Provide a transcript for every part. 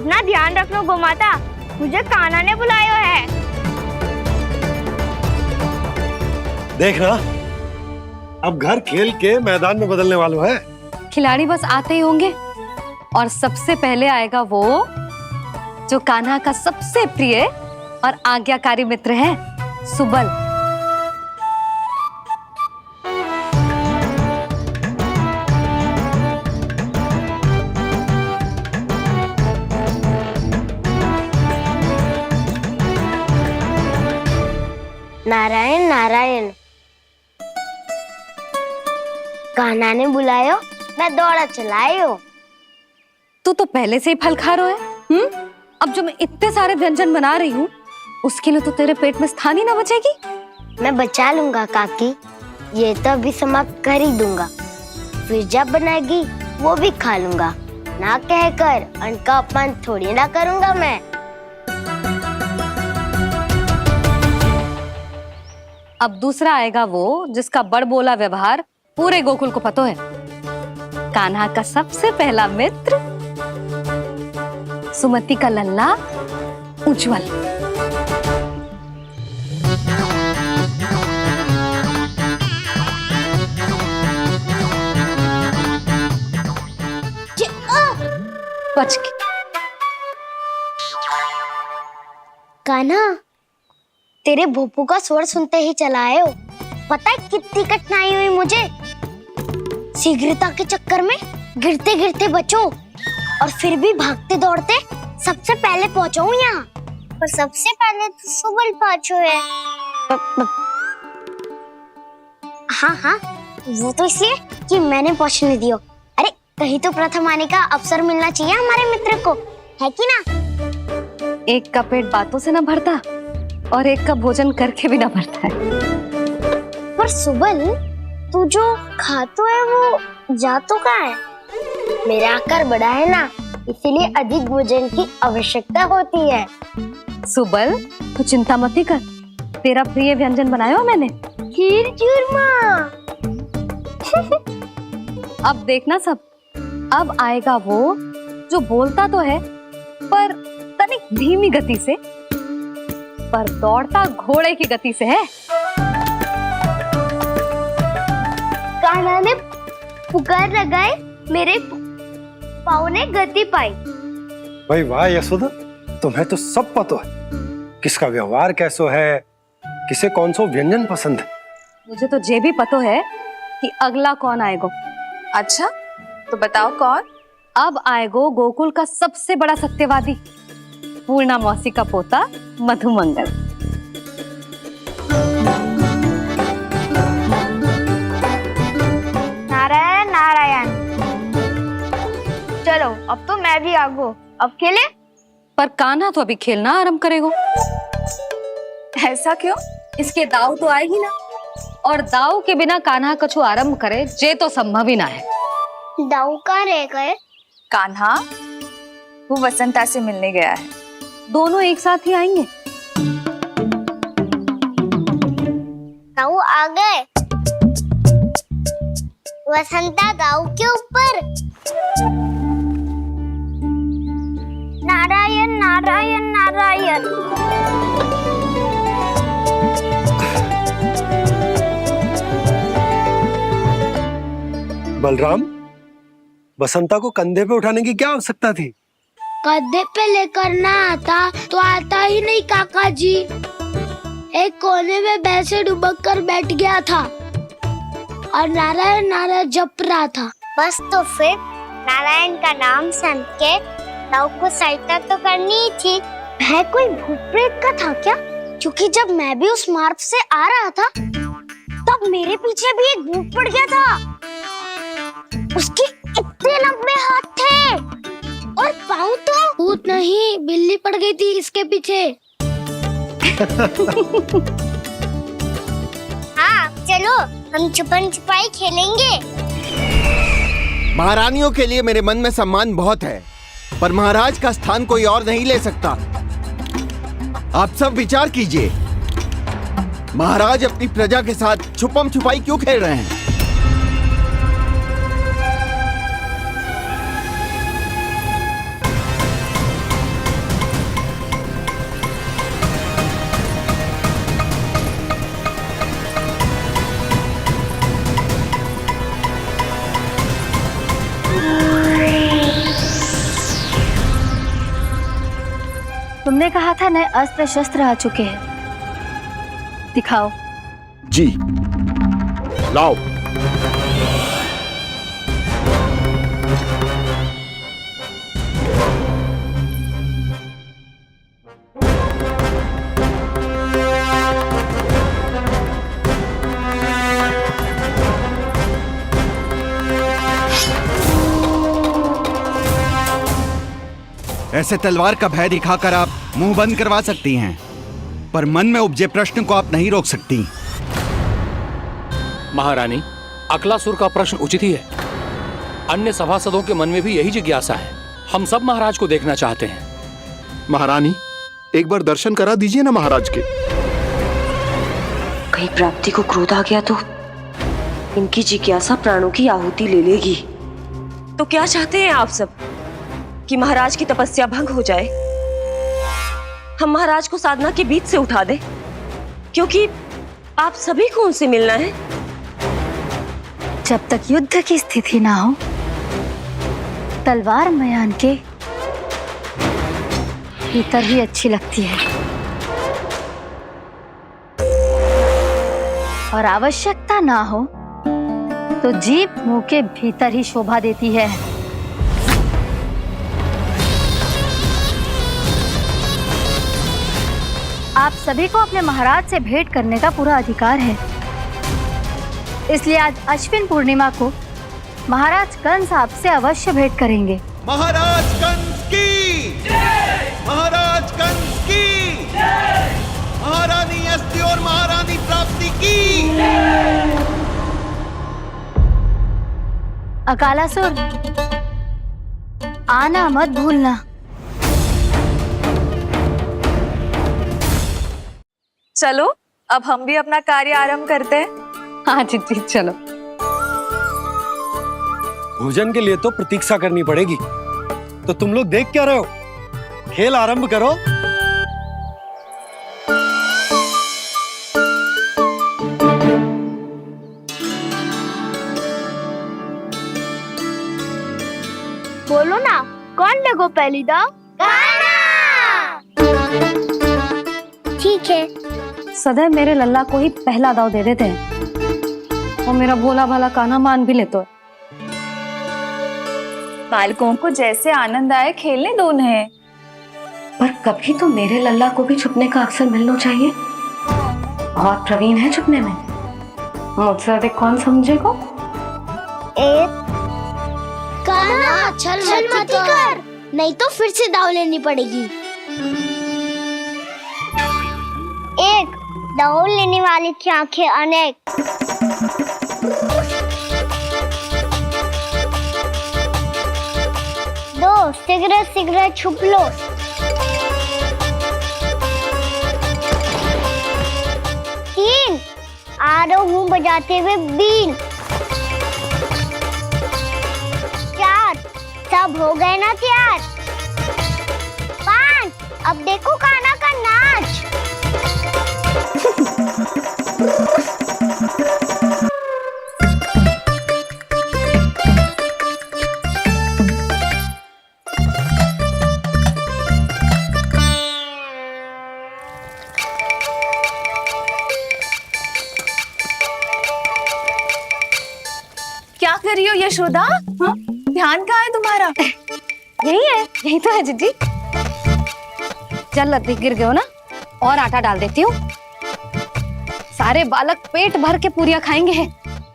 अपना ध्यान रखना गोमाता, मुझे कान्हा ने बुलाया है। देखना, अब घर खेल के मैदान में बदलने वालों है। खिलाड़ी बस आते ही होंगे और सबसे पहले आएगा वो जो कान्हा का सबसे प्रिय और आज्ञाकारी मित्र है, सुबल। नारायण नारायण, कान्हा ने बुलायो, मैं दौड़ा चलायो। तू तो पहले से ही फल खा रहा है। अब जो मैं इतने सारे व्यंजन बना रही हूँ, उसके लिए तो तेरे पेट में स्थान ही ना बचेगी। मैं बचा लूंगा काकी, ये तो अभी समाप्त कर ही दूंगा, फिर जब बनाएगी वो भी खा लूंगा। ना कहकर अन्न का अपमान थोड़ी ना करूंगा मैं। अब दूसरा आएगा वो जिसका बड़बोला व्यवहार पूरे गोकुल को पता है, कान्हा का सबसे पहला मित्र, सुमति का लल्ला उज्जवल। बच के। कान्हा, तेरे भोपू का स्वर सुनते ही चला आए हो। पता है कितनी कठिनाई हुई मुझे, शीघ्रता के चक्कर में गिरते गिरते बचो और फिर भी भागते दौड़ते सबसे पहले पहुंचा हूं यहाँ। पर सबसे पहले तो सुबल पहुंचो है। हाँ हाँ, वो तो इसलिए कि मैंने पहुंचने दियो। अरे कहीं तो प्रथम आने का अवसर मिलना चाहिए हमारे मित्र को, है कि ना? एक का पेट बातों से ना भरता और एक का भोजन करके भी ना भरता है। पर सुबल, तू जो खातो है वो जातो का है। मेरा आकार बड़ा है ना, इसीलिए अधिक भोजन की आवश्यकता होती है। सुबल, तू चिंता मत कर, तेरा प्रिय व्यंजन बनाया हो मैंने, खीर चूरमा। अब देखना सब, अब आएगा वो जो बोलता तो है पर तनिक धीमी गति से, पर दौड़ता घोड़े की गति से है। कान्हा ने पुकार लगाए, मेरे पाँव ने गति पाई। भाई वाह यशोदा, तुम्हें तो सब पता है, किसका व्यवहार कैसो है, किसे कौन सा व्यंजन पसंद है। मुझे तो ये भी पता है कि अगला कौन आएगा। अच्छा, तो बताओ कौन? अब आएगो गोकुल का सबसे बड़ा सत्यवादी, पूर्णा मौसी का पोता मधुमंगल। नारायण नारायण। चलो अब तो मैं भी आगो, अब खेले। पर कान्हा तो अभी खेलना आरंभ करेगो। ऐसा क्यों? इसके दाव तो आए ही ना, और दाव के बिना कान्हा कछु आरंभ करे जे तो संभव ही ना है। दाऊ कहाँ रह गए? कान्हा वो वसंता से मिलने गया है। दोनों एक साथ ही आएंगे। दाऊ आ गए। वसंता दाऊ के ऊपर। नारायण नारायण नारायण। बलराम, बसंता को कंधे पे उठाने की क्या आवश्यकता थी? कंधे पे लेकर ना आता तो आता ही नहीं काका जी। एक कोने में वैसे डुबक कर बैठ गया था और नारायण नारायण जप रहा था। बस तो फिर नारायण का नाम सुन के दाऊ को सहायता तो करनी ही थी। वह कोई भूत प्रेत का था क्या? क्योंकि जब मैं भी उस मार्ग से आ रहा था तब मेरे पीछे भी एक भूत पड़ गया था। उसके इतने लंबे हाथ थे और पाँव तो। भूत नहीं, बिल्ली पड़ गई थी इसके पीछे। हाँ चलो, हम छुपन छुपाई खेलेंगे। महारानियों के लिए मेरे मन में सम्मान बहुत है, पर महाराज का स्थान कोई और नहीं ले सकता। आप सब विचार कीजिए, महाराज अपनी प्रजा के साथ छुपम छुपाई क्यों खेल रहे हैं? तुमने कहा था नए अस्त्र शस्त्र आ चुके हैं, दिखाओ। जी लाओ। ऐसे तलवार का भय दिखाकर आप मुंह बंद करवा सकती हैं, पर मन में उपजे प्रश्न को आप नहीं रोक सकती। महारानी, अकलासुर का प्रश्न उचित ही है। अन्य सभासदों के मन में भी यही जिज्ञासा है। हम सब महाराज को देखना चाहते हैं। महारानी, एक बार दर्शन करा दीजिए ना महाराज के। कहीं प्राप्ति को क्रोध आ गया तो इनकी जिज्ञासा प्राणों की आहुति ले लेगी। तो क्या चाहते हैं आप सब, कि महाराज की तपस्या भंग हो जाए? हम महाराज को साधना के बीच से उठा दें, क्योंकि आप सभी को उनसे मिलना है। जब तक युद्ध की स्थिति ना हो, तलवार मयान के भीतर ही अच्छी लगती है, और आवश्यकता ना हो तो जीभ मुंह के भीतर ही शोभा देती है। आप सभी को अपने महाराज से भेंट करने का पूरा अधिकार है, इसलिए आज अश्विन पूर्णिमा को महाराज कंस आपसे अवश्य भेंट करेंगे। महाराज कंस की जय! महाराज कंस की जय! महारानी अस्ति और महारानी प्राप्ति की जय! अकालासुर, आना मत भूलना। चलो अब हम भी अपना कार्य आरंभ करते हैं। हाँ जीजी चलो। भोजन के लिए तो प्रतीक्षा करनी पड़ेगी, तो तुम लोग देख क्या रहे हो? खेल आरंभ करो। बोलो ना, कौन लगो पहली दाव? ठीक है। सदैव मेरे लल्ला को ही पहला दाव दे देते हैं, और मेरा भोला भाला कान्हा मान भी लेते। बालकों को जैसे आनंद आए खेलने दो उन्हें। पर कभी तो मेरे लल्ला को भी छुपने का अवसर मिलना चाहिए। बहुत प्रवीण है छुपने में, मुझसे अधिक कौन समझेगा? कान्हा छल मत कर, नहीं तो फिर से दाव लेनी पड़ेगी। एक दाव लेने वाले की आंखें अनेक। दो, शीघ्र शीघ्र छुप लो। तीन, आ रहा हूँ बजाते हुए बीन। चार, सब हो गए ना तैयार? पांच, अब देखो कान्हा का नाच। क्या कर रही हो यशोदा? हाँ? ध्यान कहाँ है तुम्हारा? यही है, यही तो है जीजी। चल लद्दी गिर गए हो ना, और आटा डाल देती हूँ। सारे बालक पेट भर के पूरियां खाएंगे।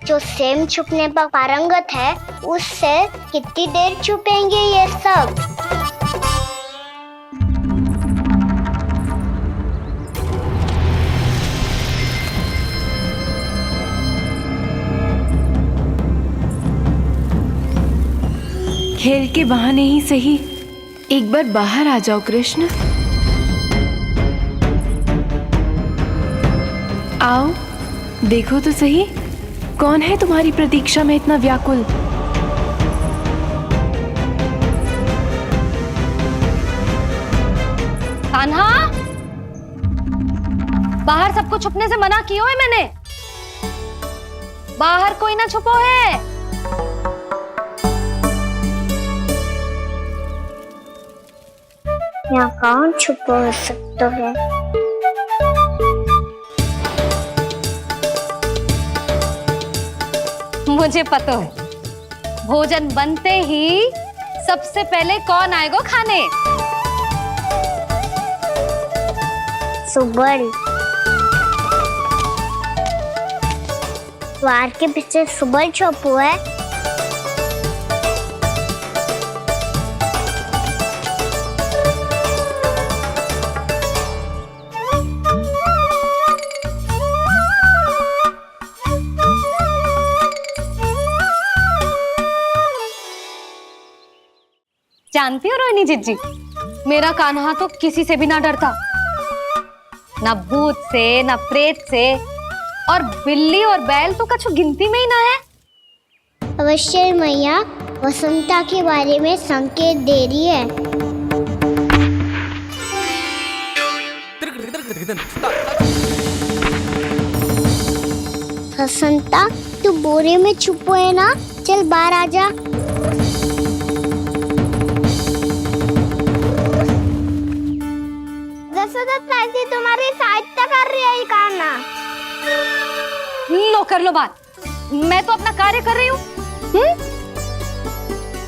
जो सेम छुपने पर पारंगत है, उससे कितनी देर छुपेंगे ये सब? खेल के बहाने ही सही एक बार बाहर आ जाओ कृष्ण। आओ देखो तो सही, कौन है तुम्हारी प्रतीक्षा में इतना व्याकुल? कान्हा, बाहर सबको छुपने से मना किया है मैंने। बाहर कोई ना छुपो है। यहाँ कौन छुपा हो सकता है? मुझे पता है, भोजन बनते ही सबसे पहले कौन आएगा खाने? सुबल। द्वार के पीछे सुबल छुपा है। जानती हो रोहिणी जीजी, मेरा कान्हा तो किसी से भी ना डरता, ना भूत से, ना प्रेत से, और बिल्ली और बैल तो कछु गिनती में ही ना है। अवश्य मैया वसंता के बारे में संकेत दे रही है। वसंता, तू बोरे में छुपो है ना? चल बाहर आ जा। तुम्हारी सहायता कर रही है कान्हा। लो कर लो बात, मैं तो अपना कार्य कर रही हूँ।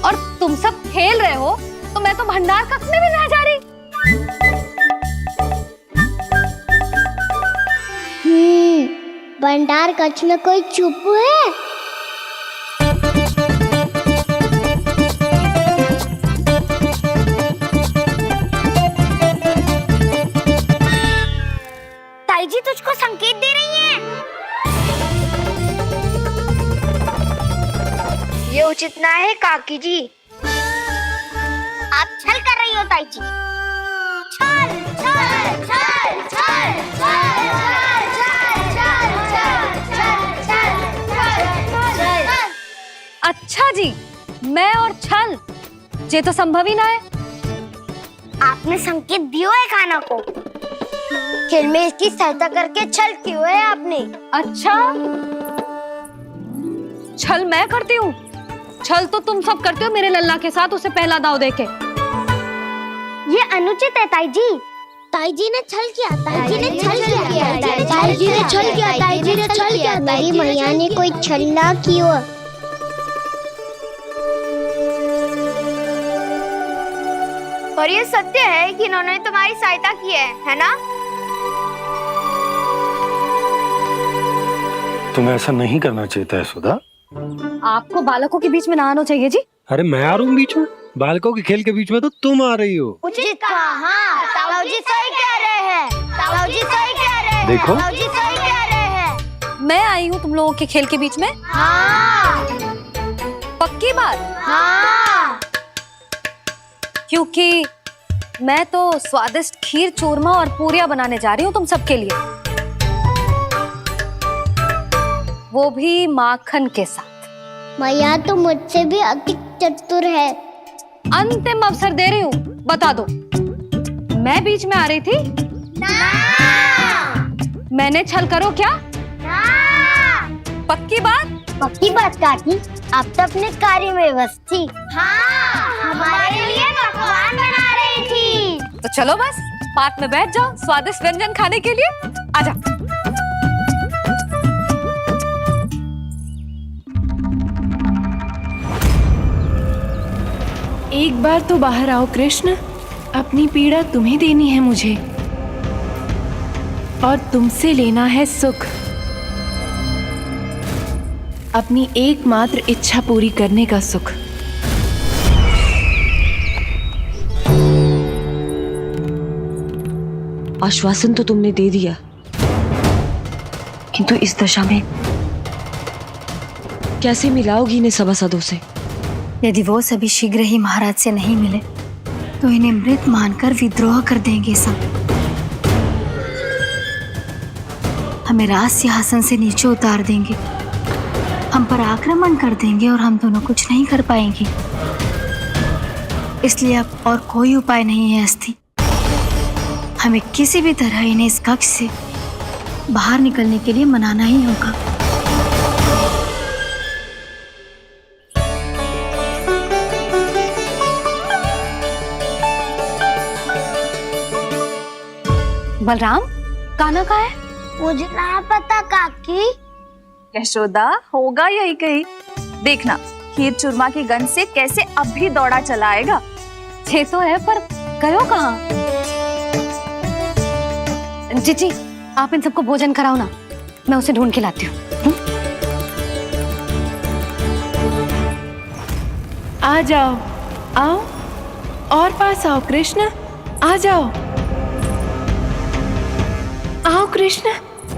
और तुम सब खेल रहे हो तो मैं तो भंडार कक्ष में भी नहीं जा रही। भंडार कक्ष में कोई चुप है? ताई जी तुझको संकेत दे रही हैं। ये उचित ना है काकी जी। आप छल कर रही हो ताई जी। छल छल छल छल छल छल। अच्छा जी, मैं और छल, ये तो संभव ही ना है। आपने संकेत दिया है कान्हा को। खेल में इसकी सहायता करके छल क्यों है आपने? अच्छा, छल मैं करती हूँ? छल तो तुम सब करते हो मेरे लल्ला के साथ, उसे पहला दाव देके। ये अनुचित है ताई जी। ताई जी ने छल किया, ताई जी ने छल किया, ताई जी ने छल किया, ताई जी ने छल किया। मेरी मैया ने कोई छल ना किया। और ये सत्य है कि इन्होंने तुम्हारी सहायता की है ना? तुम्हें ऐसा नहीं करना चाहिए था यशोदा। आपको बालकों के बीच में ना आना चाहिए जी। अरे मैं आ रहा हूँ बीच में? बालकों के खेल के बीच में तो तुम आ रही हो। उचित कहा। ताऊ जी सही कह रहे हैं। ताऊ जी सही कह रहे हैं। देखो, ताऊ जी सही कह रहे हैं। मैं आई हूँ तुम लोगों के खेल के बीच में। हाँ। पक्की बात? हाँ। क्योंकि मैं तो स्वादिष्ट खीर, चूरमा और पूरियां बनाने जा रही हूँ तुम सबके लिए, वो भी माखन के साथ। मैया तो मुझसे भी अधिक चतुर है। अंतिम अवसर दे रही हूँ, बता दो, मैं बीच में आ रही थी? ना। मैंने छल करो क्या? ना। पक्की बात? पक्की बात काकी, आप तो अपने कार्य में व्यस्त थी। हाँ, हमारे लिए पकवान बना रही थी। तो चलो बस पार्क में बैठ जाओ स्वादिष्ट व्यंजन खाने के लिए। आजा। एक बार तो बाहर आओ कृष्ण, अपनी पीड़ा तुम्हें देनी है मुझे, और तुमसे लेना है सुख। अपनी एकमात्र इच्छा पूरी करने का सुख। आश्वासन तो तुमने दे दिया, किंतु इस दशा में कैसे मिलाओगी इन्हें सभासदों से? यदि वो सभी शीघ्र ही महाराज से नहीं मिले तो इन्हें मृत मानकर विद्रोह कर देंगे सब। हमें राज सिंहासन से नीचे उतार देंगे, हम पर आक्रमण कर देंगे और हम दोनों कुछ नहीं कर पाएंगे। इसलिए अब और कोई उपाय नहीं है अस्थि। हमें किसी भी तरह इन्हें इस कक्ष से बाहर निकलने के लिए मनाना ही होगा। बलराम, कान्हा कहाँ है? मुझे ना पता काकी। यशोदा, होगा यही कहीं। देखना खीर चूरमा की गंध से कैसे अब भी दौड़ा चला आएगा। छे तो है, पर गयो कहाँ? जीजी, आप इन सबको भोजन कराओ ना, मैं उसे ढूंढ के लाती हूँ। आ जाओ, आओ और पास आओ कृष्ण, आ जाओ। आओ कृष्ण,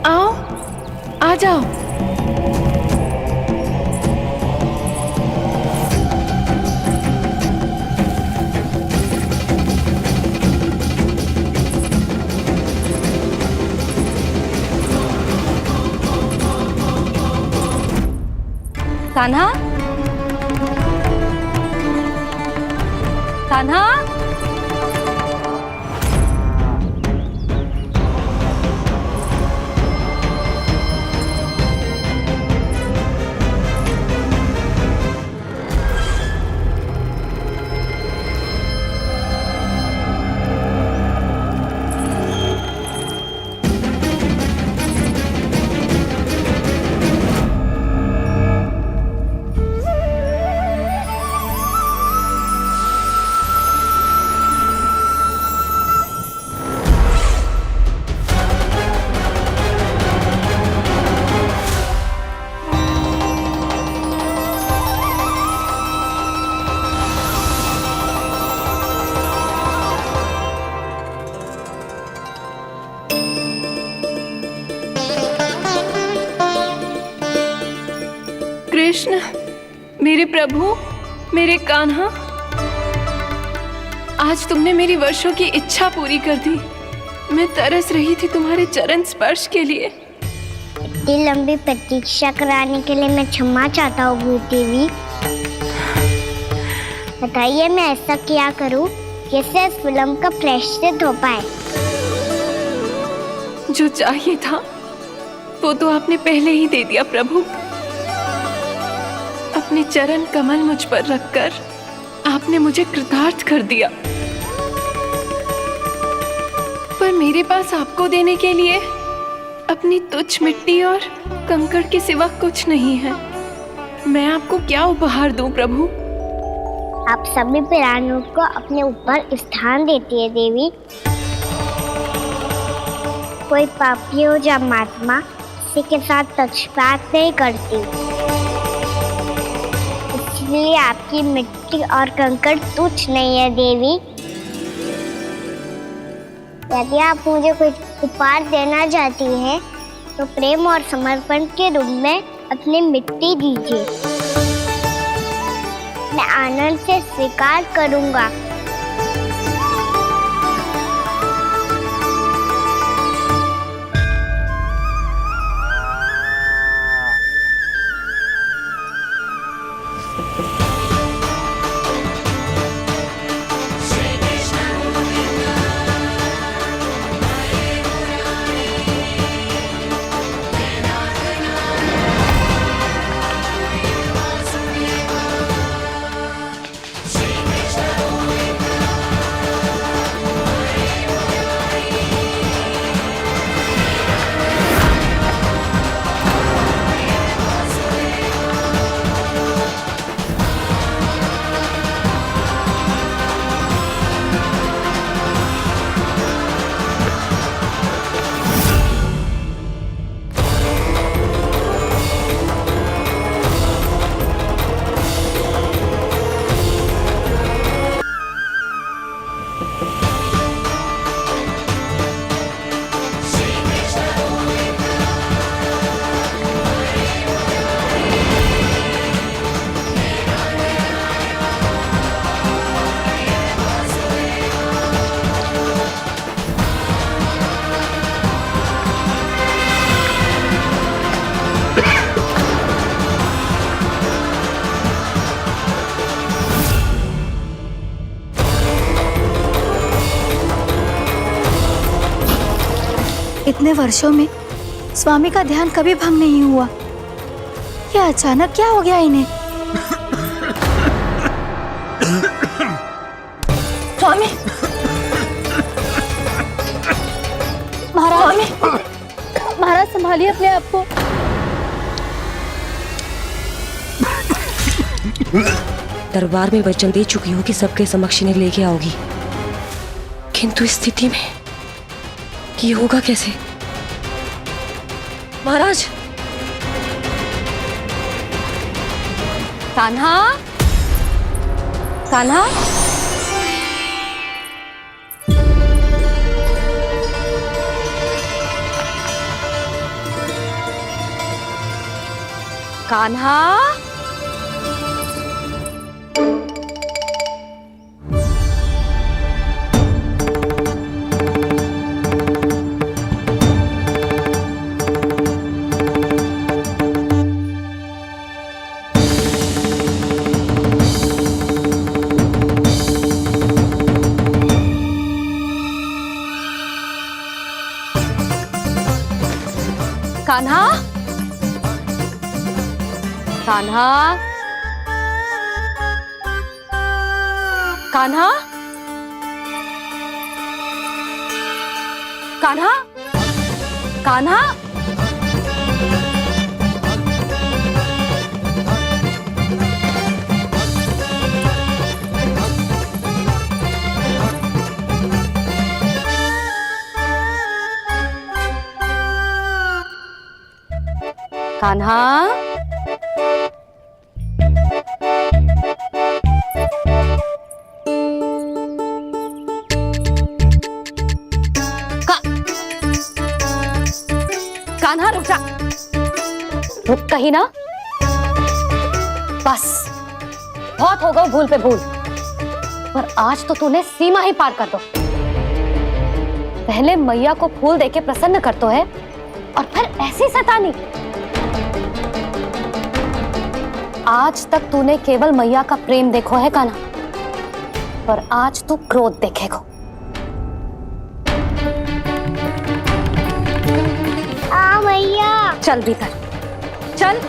आओ, आ जाओ। कान्हा, कान्हा, कृष्ण, मेरे प्रभु, मेरे कान्हा, आज तुमने मेरी वर्षों की इच्छा पूरी कर दी। मैं तरस रही थी तुम्हारे चरण स्पर्श के लिए। इतनी लंबी प्रतीक्षा कराने के लिए मैं क्षमा चाहता हूँ भूत देवी। बताइए मैं ऐसा क्या करूँ जिससे इस फिल्म का प्रायश्चित हो पाए? जो चाहिए था वो तो आपने पहले ही दे दिया प्रभु। अपने चरण कमल मुझ पर रखकर आपने मुझे कृतार्थ कर दिया। पर मेरे पास आपको देने के लिए अपनी तुच्छ मिट्टी और कंकड़ के सिवा कुछ नहीं है। मैं आपको क्या उपहार दूं प्रभु? आप सभी प्राणियों को अपने ऊपर स्थान देती है देवी। कोई पापी हो या महात्मा, किसी के साथ पक्षपात नहीं करती। इसलिए आपकी मिट्टी और कंकड़ तुच्छ नहीं है देवी। यदि आप मुझे कुछ उपहार देना चाहती हैं, तो प्रेम और समर्पण के रूप में अपनी मिट्टी दीजिए। मैं आनंद से स्वीकार करूंगा। इतने वर्षों में स्वामी का ध्यान कभी भंग नहीं हुआ। ये अचानक क्या हो गया इन्हें? स्वामी, महाराज संभालिए अपने आप को। दरबार में वचन दे चुकी हो कि सबके समक्ष इन्हें लेके आओगी, किंतु इस स्थिति में ये होगा कैसे? महाराज! कान्हा, कान्हा, कान्हा, कान्हा, कान्हा, कान्हा, कान्हा, कान्हा, कान्हा, कान्हा रुक जा, रुक कहीं ना। बस बहुत हो गए भूल पे भूल, पर आज तो तूने सीमा ही पार कर दो। पहले मैया को फूल देके प्रसन्न करतो है और फिर ऐसी सतानी। आज तक तूने केवल मैया का प्रेम देखो है कान्हा, पर आज तू क्रोध देखेगा। मैया चल भीतर चल।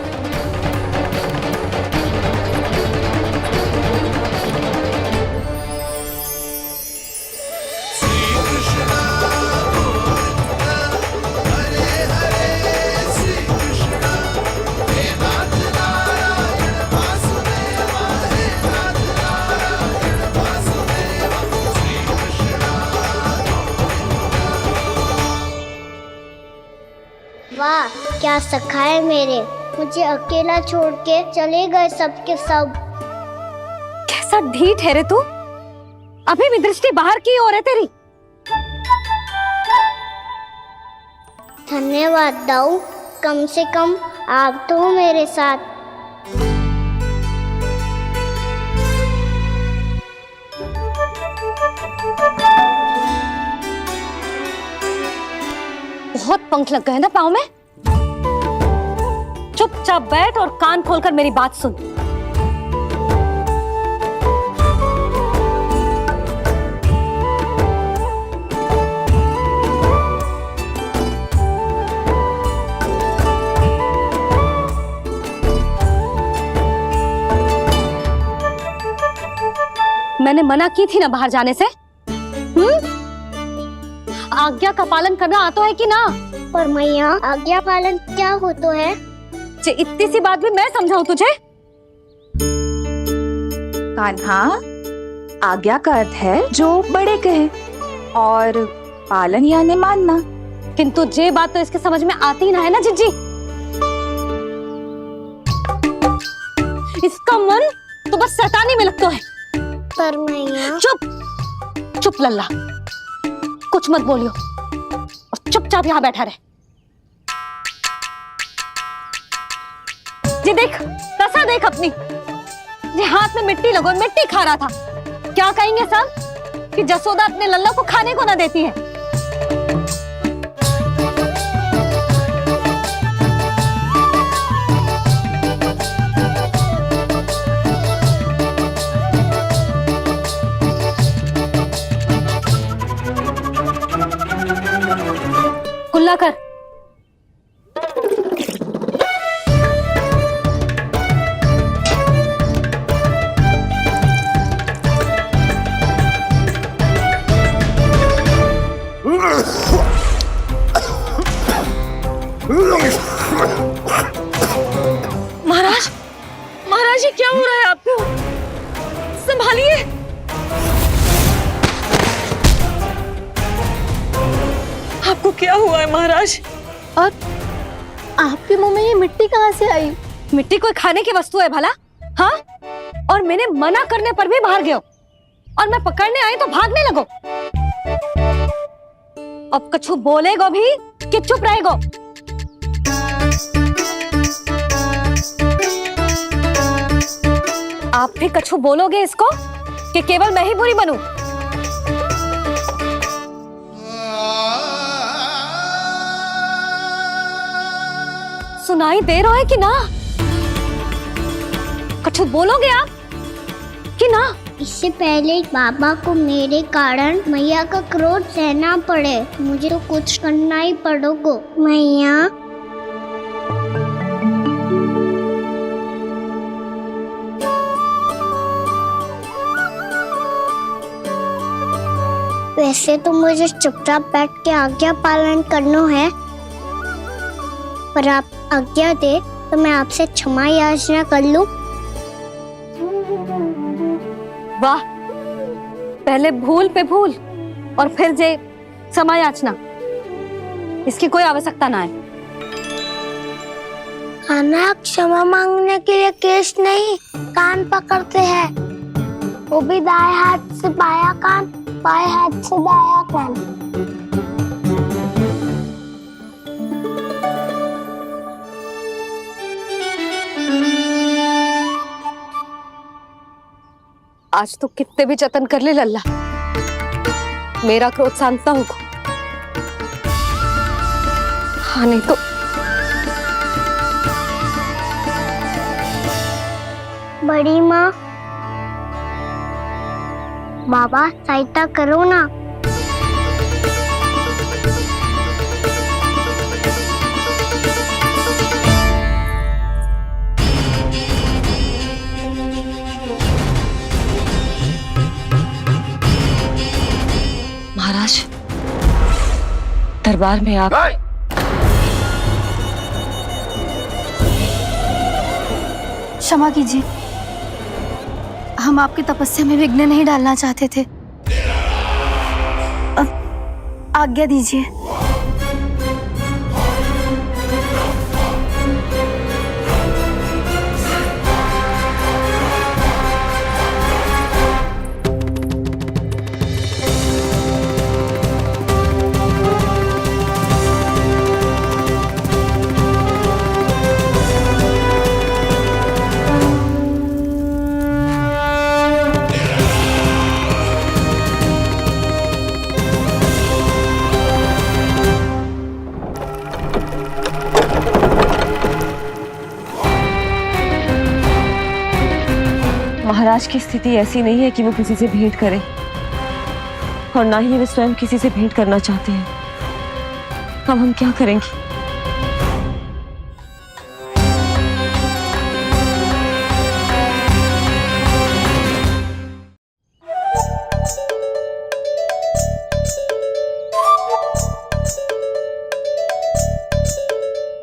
वाह क्या सखा है मेरे, मुझे अकेला छोड़ के चले गए सबके सब। कैसा ढीठ है रे तू, अभी भी दृष्टि बाहर की ओर है तेरी। धन्यवाद दाऊ, कम से कम आप तो हो मेरे साथ। बहुत पंख लग गए ना पाँव में। चुपचाप बैठ और कान खोलकर मेरी बात सुन। मैंने मना की थी ना बाहर जाने से। आज्ञा का पालन करना आता है कि ना? पर मैया आज्ञा पालन क्या होता है? इतनी सी बात भी मैं समझाऊं तुझे? कान्हा, आज्ञा का अर्थ है जो बड़े कहे, और पालन यानी मानना। किंतु ये बात तो इसके समझ में आती ही ना है ना जिज्जी। इसका मन तो बस शैतानी में लगता है। पर मैया चुप चुप लल्ला, कुछ मत बोलियो और चुपचाप यहाँ बैठा रहे। जी देख, कैसा देख अपनी, जी हाथ में मिट्टी लगो, मिट्टी खा रहा था। क्या कहेंगे सब कि जसोदा अपने लल्ला को खाने को ना देती है। कुल्ला कर। क्या हुआ है महाराज? और आपके मुंह में ये मिट्टी कहाँ से आई? मिट्टी कोई खाने की वस्तु है भला? हाँ, और मैंने मना करने पर भी बाहर गए हो, और मैं पकड़ने आई तो भागने लगो। अब कछु बोलेगो भी कि चुप रहेगो? आप भी कछु बोलोगे इसको कि केवल मैं ही बुरी बनूं? सुनाई दे रहा है कि ना? कछु बोलोगे आप कि ना? इससे पहले बाबा को मेरे कारण मैया का क्रोध सहना पड़े, मुझे तो कुछ करना ही पड़ेगा। मैया, वैसे तो मुझे चुपचाप बैठ के आज्ञा पालन करना है, पर आप आज्ञा दे तो मैं आपसे क्षमा याचना कर लूं। वाह, पहले भूल पे भूल और फिर जे क्षमा याचना, इसकी कोई आवश्यकता ना है। खाना क्षमा मांगने के लिए केस नहीं, कान पकड़ते हैं, वो भी दाएं हाथ से बायां कान, बाएं हाथ से दायां कान। आज तो कितने भी जतन कर ले लल्ला, मेरा क्रोध शांत ना होगा। हाँ नहीं तो बड़ी माँ, बाबा सहायता करो ना। महाराज, दरबार में आप क्षमा कीजिए, हम आपकी तपस्या में विघ्न नहीं डालना चाहते थे। अब आज्ञा दीजिए। महाराज की स्थिति ऐसी नहीं है कि वो किसी से भेंट करें, और ना ही वे स्वयं किसी से भेंट करना चाहते हैं। अब हम क्या करेंगे?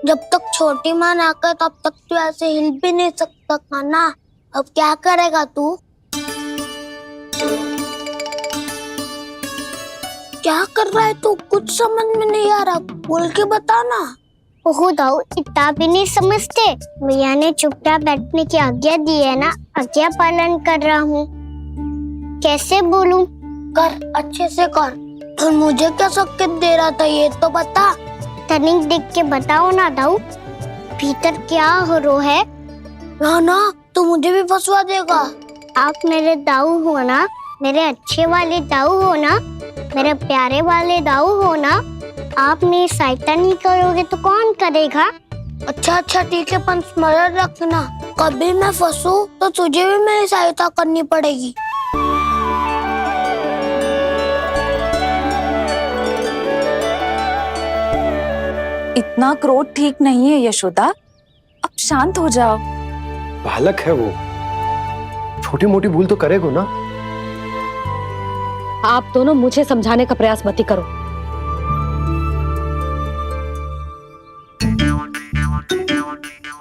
जब तक छोटी माँ ना कर तब तक तू ऐसे हिल भी नहीं सकता था ना। अब क्या करेगा तू? क्या कर रहा है तू? कुछ समझ में नहीं आ रहा, बोल के बता ना। ओहो दाऊ, इतना भी नहीं समझते। मैया ने चुपचाप बैठने की आज्ञा दी है ना, आज्ञा पालन कर रहा हूँ। कैसे बोलूं? कर, अच्छे से कर। और मुझे क्या संकेत दे रहा था ये तो बता। तनिक देख के बताओ ना दाऊ, भीतर क्या हो रहा है? ना ना, तू मुझे भी फंसवा देगा। आप मेरे दाऊ हो ना, मेरे अच्छे वाले दाऊ हो ना, मेरे प्यारे वाले दाऊ हो ना। आप मेरी सहायता नहीं करोगे तो कौन करेगा? अच्छा अच्छा ठीक है, पर स्मरण रखना, कभी मैं फंसू तो तुझे भी मेरी सहायता करनी पड़ेगी। इतना क्रोध ठीक नहीं है यशोदा, अब शांत हो जाओ। बालक है वो, छोटी मोटी भूल तो करेगा ना। आप दोनों मुझे समझाने का प्रयास मत ही करो।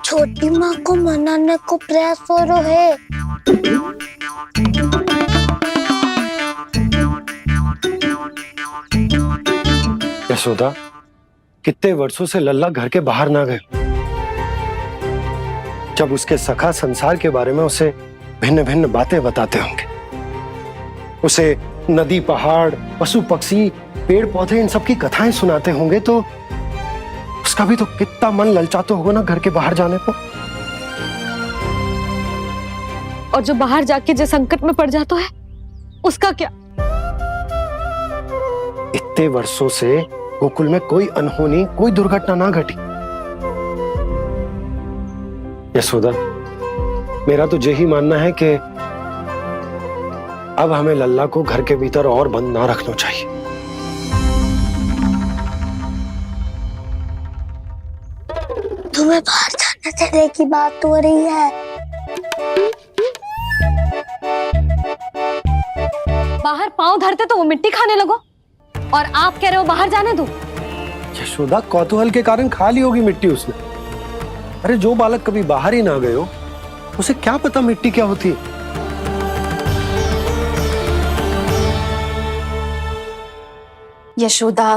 छोटी माँ को मनाने को प्रयास हो रहा है। यशोदा, कितने वर्षों से लल्ला घर के बाहर ना गए। जब उसके सखा संसार के बारे में उसे भिन्न भिन्न बातें बताते होंगे, उसे नदी, पहाड़, पशु पक्षी, पेड़ पौधे, इन सब की कथाएं सुनाते होंगे, तो उसका भी तो कितना मन ललचाता होगा ना घर के बाहर जाने को। और जो बाहर जाके जो संकट में पड़ जाता है उसका क्या? इतने वर्षों से गोकुल में कोई अनहोनी, कोई दुर्घटना ना घटी। यशोदा, मेरा तो यही मानना है कि अब हमें लल्ला को घर के भीतर और बंद ना रखना चाहिए। तुम्हें बाहर जाने देने की बात हो रही है। बाहर पांव धरते तो वो मिट्टी खाने लगो, और आप कह रहे हो बाहर जाने दो। यशोदा, कौतूहल के कारण खा ली होगी मिट्टी उसने। अरे जो बालक कभी बाहर ही ना गए हो, उसे क्या पता मिट्टी क्या होती है। यशोदा,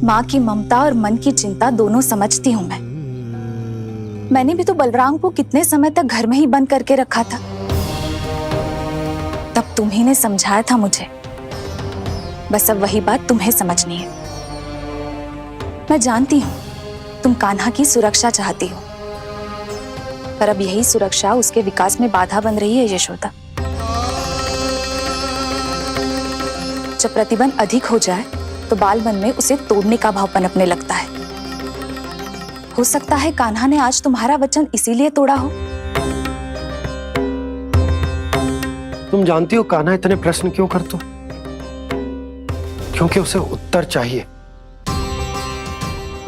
माँ की ममता और मन की चिंता दोनों समझती हूँ मैं। मैंने भी तो बलराम को कितने समय तक घर में ही बंद करके रखा था। तब तुम्ही ने समझाया था मुझे। बस अब वही बात तुम्हें समझनी है। मैं जानती हूँ तुम कान्हा की सुरक्षा चाहती हो, पर अब यही सुरक्षा उसके विकास में बाधा बन रही है यशोदा। जब प्रतिबंध अधिक हो जाए तो बाल मन में उसे तोड़ने का भाव पनपने लगता है। हो सकता है कान्हा ने आज तुम्हारा वचन इसीलिए तोड़ा हो। तुम जानती हो कान्हा इतने प्रश्न क्यों करता? क्योंकि उसे उत्तर चाहिए,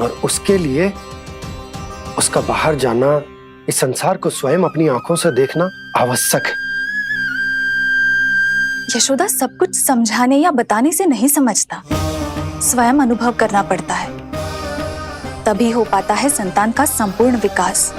और उसके लिए उसका बाहर जाना, इस संसार को स्वयं अपनी आंखों से देखना आवश्यक है। यशोदा, सब कुछ समझाने या बताने से नहीं समझता, स्वयं अनुभव करना पड़ता है। तभी हो पाता है संतान का संपूर्ण विकास।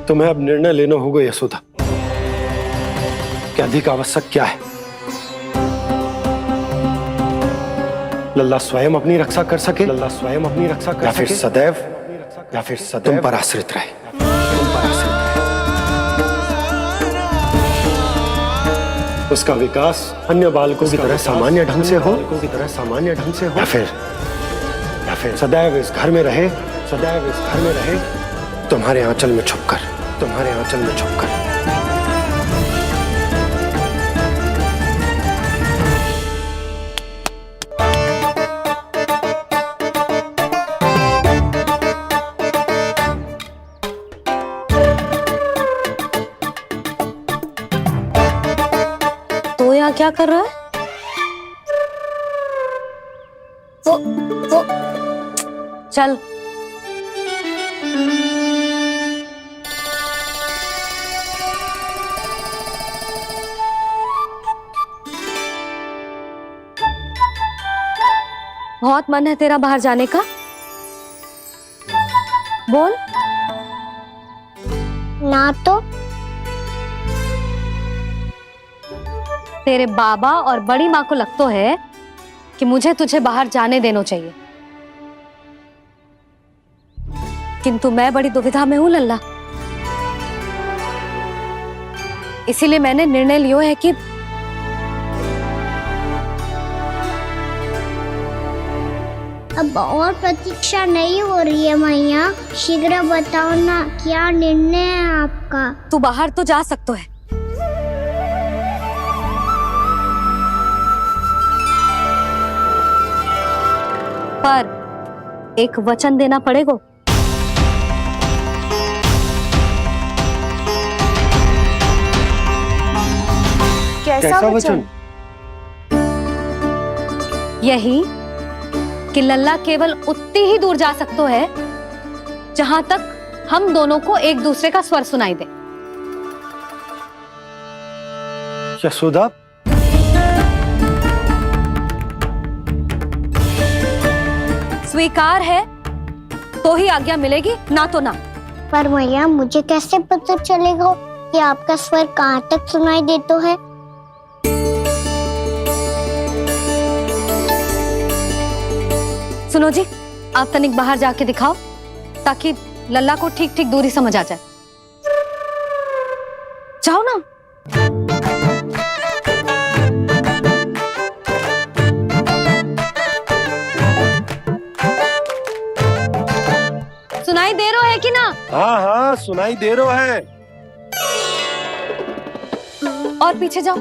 तुम्हें अब निर्णय लेना होगा यशोदा कि अधिक आवश्यक क्या है। लल्ला स्वयं अपनी रक्षा कर सके, लल्ला स्वयं अपनी रक्षा कर, या फिर सदैव तुम पर आश्रित रहे। उसका विकास अन्य बालकों की तरह सामान्य ढंग से हो, या फिर सदैव इस घर में रहे, तुम्हारे आंचल में छुपकर। तो यहाँ क्या कर रहा है? वो चल। बहुत मन है तेरा बाहर जाने का? बोल। ना तो। तेरे बाबा और बड़ी माँ को लगता है कि मुझे तुझे बाहर जाने देना चाहिए, किंतु मैं बड़ी दुविधा में हूं लल्ला। इसीलिए मैंने निर्णय लियो है कि अब और प्रतीक्षा नहीं हो रही है मैया, शीघ्र बताओ ना क्या निर्णय है आपका। तू बाहर तो जा सकता है, पर एक वचन देना पड़ेगा। कैसा वचन? यही कि लल्ला केवल उतनी ही दूर जा सकता है जहां तक हम दोनों को एक दूसरे का स्वर सुनाई दे। यशोदा, स्वीकार है तो ही आज्ञा मिलेगी, ना तो ना। पर मैया मुझे कैसे पता चलेगा कि आपका स्वर कहाँ तक सुनाई देता है? सुनो जी, आप तनिक बाहर जाके दिखाओ ताकि लल्ला को ठीक ठीक दूरी समझ आ जाए। जाओ ना। सुनाई दे रहा है कि ना? हाँ हाँ सुनाई दे रहा है। और पीछे जाओ।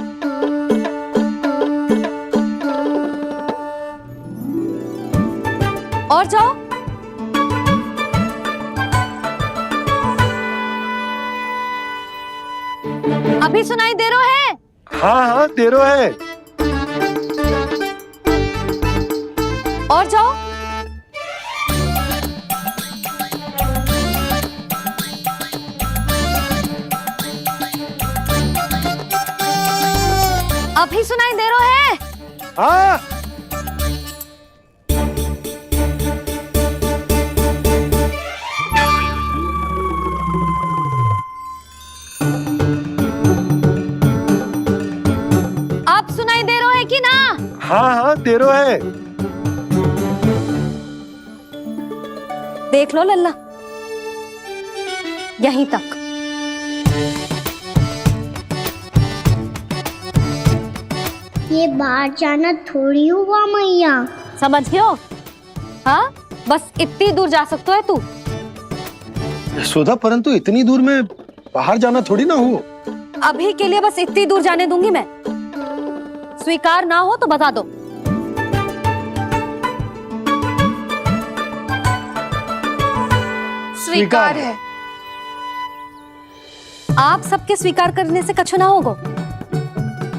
और जाओ। अभी सुनाई दे रहा है? हाँ हाँ दे रहा है। और जाओ। अभी सुनाई दे रहा है? हाँ आप सुनाई दे रहा है कि ना? हाँ हाँ दे रहा है। देख लो लल्ला, यहीं तक। ये बाहर जाना थोड़ी हुआ मैया। समझ गयो? हाँ, बस इतनी दूर जा सकता है तू। यशोदा, परंतु इतनी दूर में बाहर जाना थोड़ी ना हो। अभी के लिए बस इतनी दूर जाने दूंगी मैं। स्वीकार ना हो तो बता दो। स्वीकार है। आप सबके स्वीकार करने से कछु ना होगो।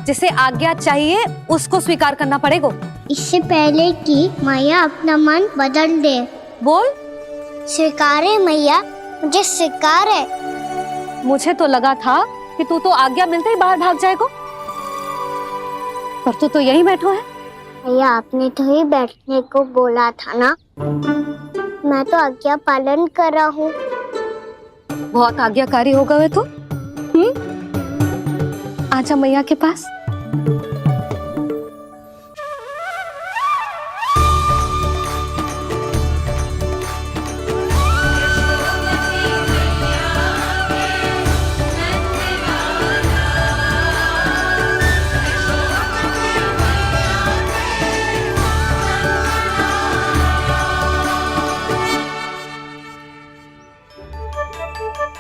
जिसे आज्ञा चाहिए उसको स्वीकार करना पड़ेगा। इससे पहले कि मैया अपना मन बदल दे। बोल। स्वीकार है मैया, मुझे स्वीकार है। मुझे तो लगा था कि तू तो आज्ञा मिलते ही बाहर भाग जाएगा, पर तू तो यहीं बैठो है। मैया आपने तो ही बैठने को बोला था ना, मैं तो आज्ञा पालन कर रहा हूँ। बहुत आज्ञाकारी होगा वे तो। आजा मैया के पास।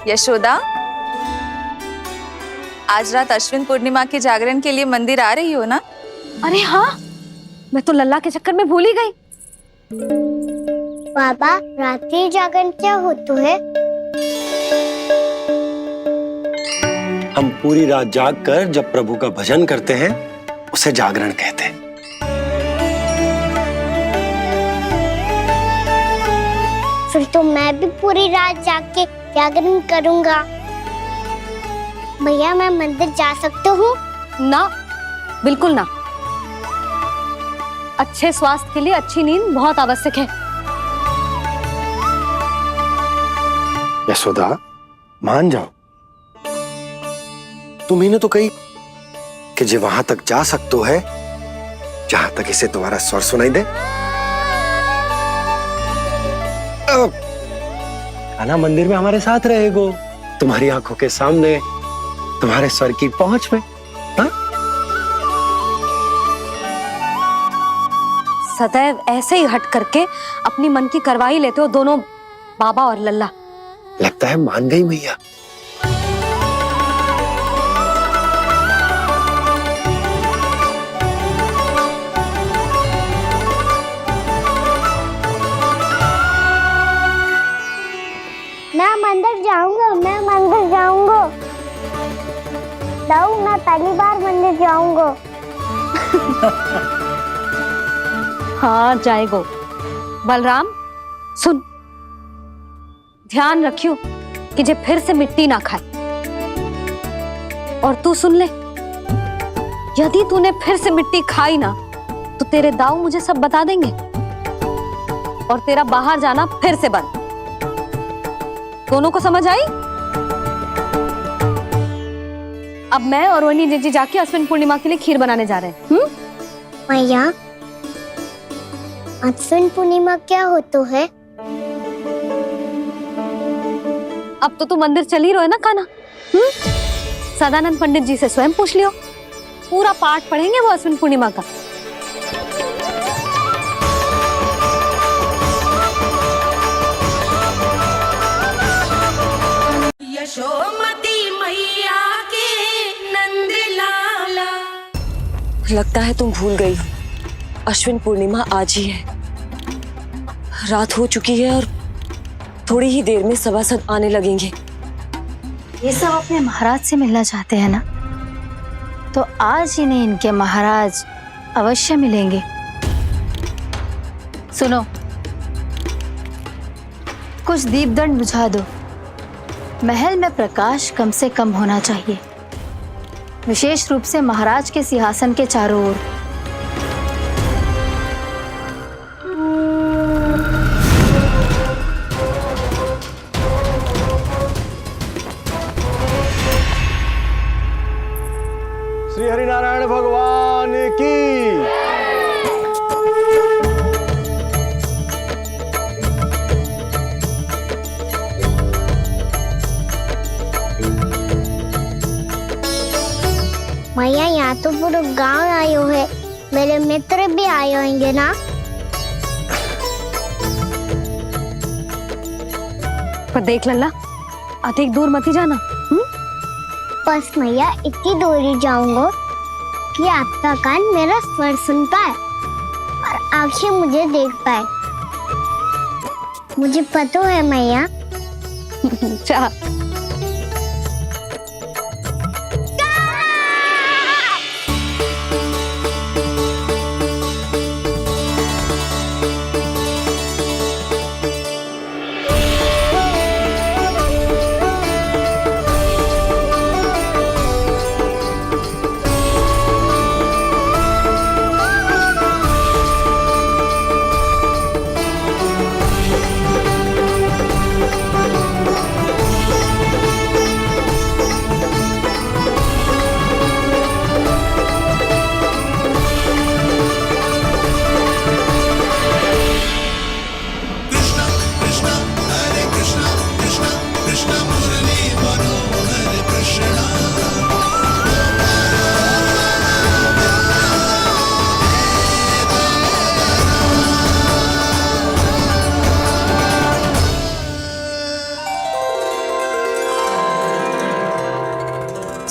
यशोदा, आज रात अश्विन पूर्णिमा के जागरण के लिए मंदिर आ रही हो ना? अरे हाँ, मैं तो लल्ला के चक्कर में भूल ही गई। बाबा, रात्रि जागरण क्या होता है? हम पूरी रात जाग कर जब प्रभु का भजन करते हैं उसे जागरण कहते हैं। फिर तो मैं भी पूरी रात जाग के जागरण करूंगा। भैया, मैं मंदिर जा सकता हूँ? ना, बिल्कुल ना। अच्छे स्वास्थ्य के लिए अच्छी नींद बहुत आवश्यक है। यशोदा, मान जाओ। तुम्ही ने तो कही कि जे वहां तक जा सकते है जहां तक इसे तुम्हारा स्वर सुनाई दे। खाना मंदिर में हमारे साथ रहेगो, तुम्हारी आंखों के सामने, तुम्हारे स्वर की पहुंच में। हा? सदैव ऐसे ही हट करके अपनी मन की करवाई लेते हो दोनों बाबा और लल्ला। लगता है मान गई मैया। मैं मंदिर जाऊंगा, मैं मंदिर जाऊंगा। दाऊ, मैं पहली बार मंदिर जाऊंगा। हाँ, जाएगो। बलराम, सुन, ध्यान रखियो कि जे फिर से मिट्टी ना खाए। और तू सुन ले, यदि तूने फिर से मिट्टी खाई ना तो तेरे दाऊ मुझे सब बता देंगे और तेरा बाहर जाना फिर से बंद। दोनों को समझ आई? अब मैं और रोहिणी जीजी जाके अश्विन पूर्णिमा के लिए खीर बनाने जा रहे हैं। मैया, अश्विन पूर्णिमा क्या होता है? अब तो तू मंदिर चल ही रहो है ना कान्हा? सदानंद पंडित जी से स्वयं पूछ लियो, पूरा पाठ पढ़ेंगे वो अश्विन पूर्णिमा का। यशोमती मैया के नंद लाला। लगता है तुम भूल गई हो, अश्विन पूर्णिमा आज ही है। रात हो चुकी है और थोड़ी ही देर में सभासद आने लगेंगे। ये सब अपने महाराज से मिलना चाहते हैं ना, तो आज इन्हें इनके महाराज अवश्य मिलेंगे। सुनो, कुछ दीपदंड बुझा दो। महल में प्रकाश कम से कम होना चाहिए, विशेष रूप से महाराज के सिंहासन के चारों ओर। श्री हरिनारायण भगवान की। मैया, यहाँ तो पूरा गांव आयो है, मेरे मित्र भी आए होंगे ना? पर देख लल्ला, अधिक दूर मत ही जाना। बस मैया, इतनी दूर ही जाऊंगा कि आपका कान मेरा स्वर सुन पाए और आंखें मुझे देख पाए। मुझे पता है मैया। जा।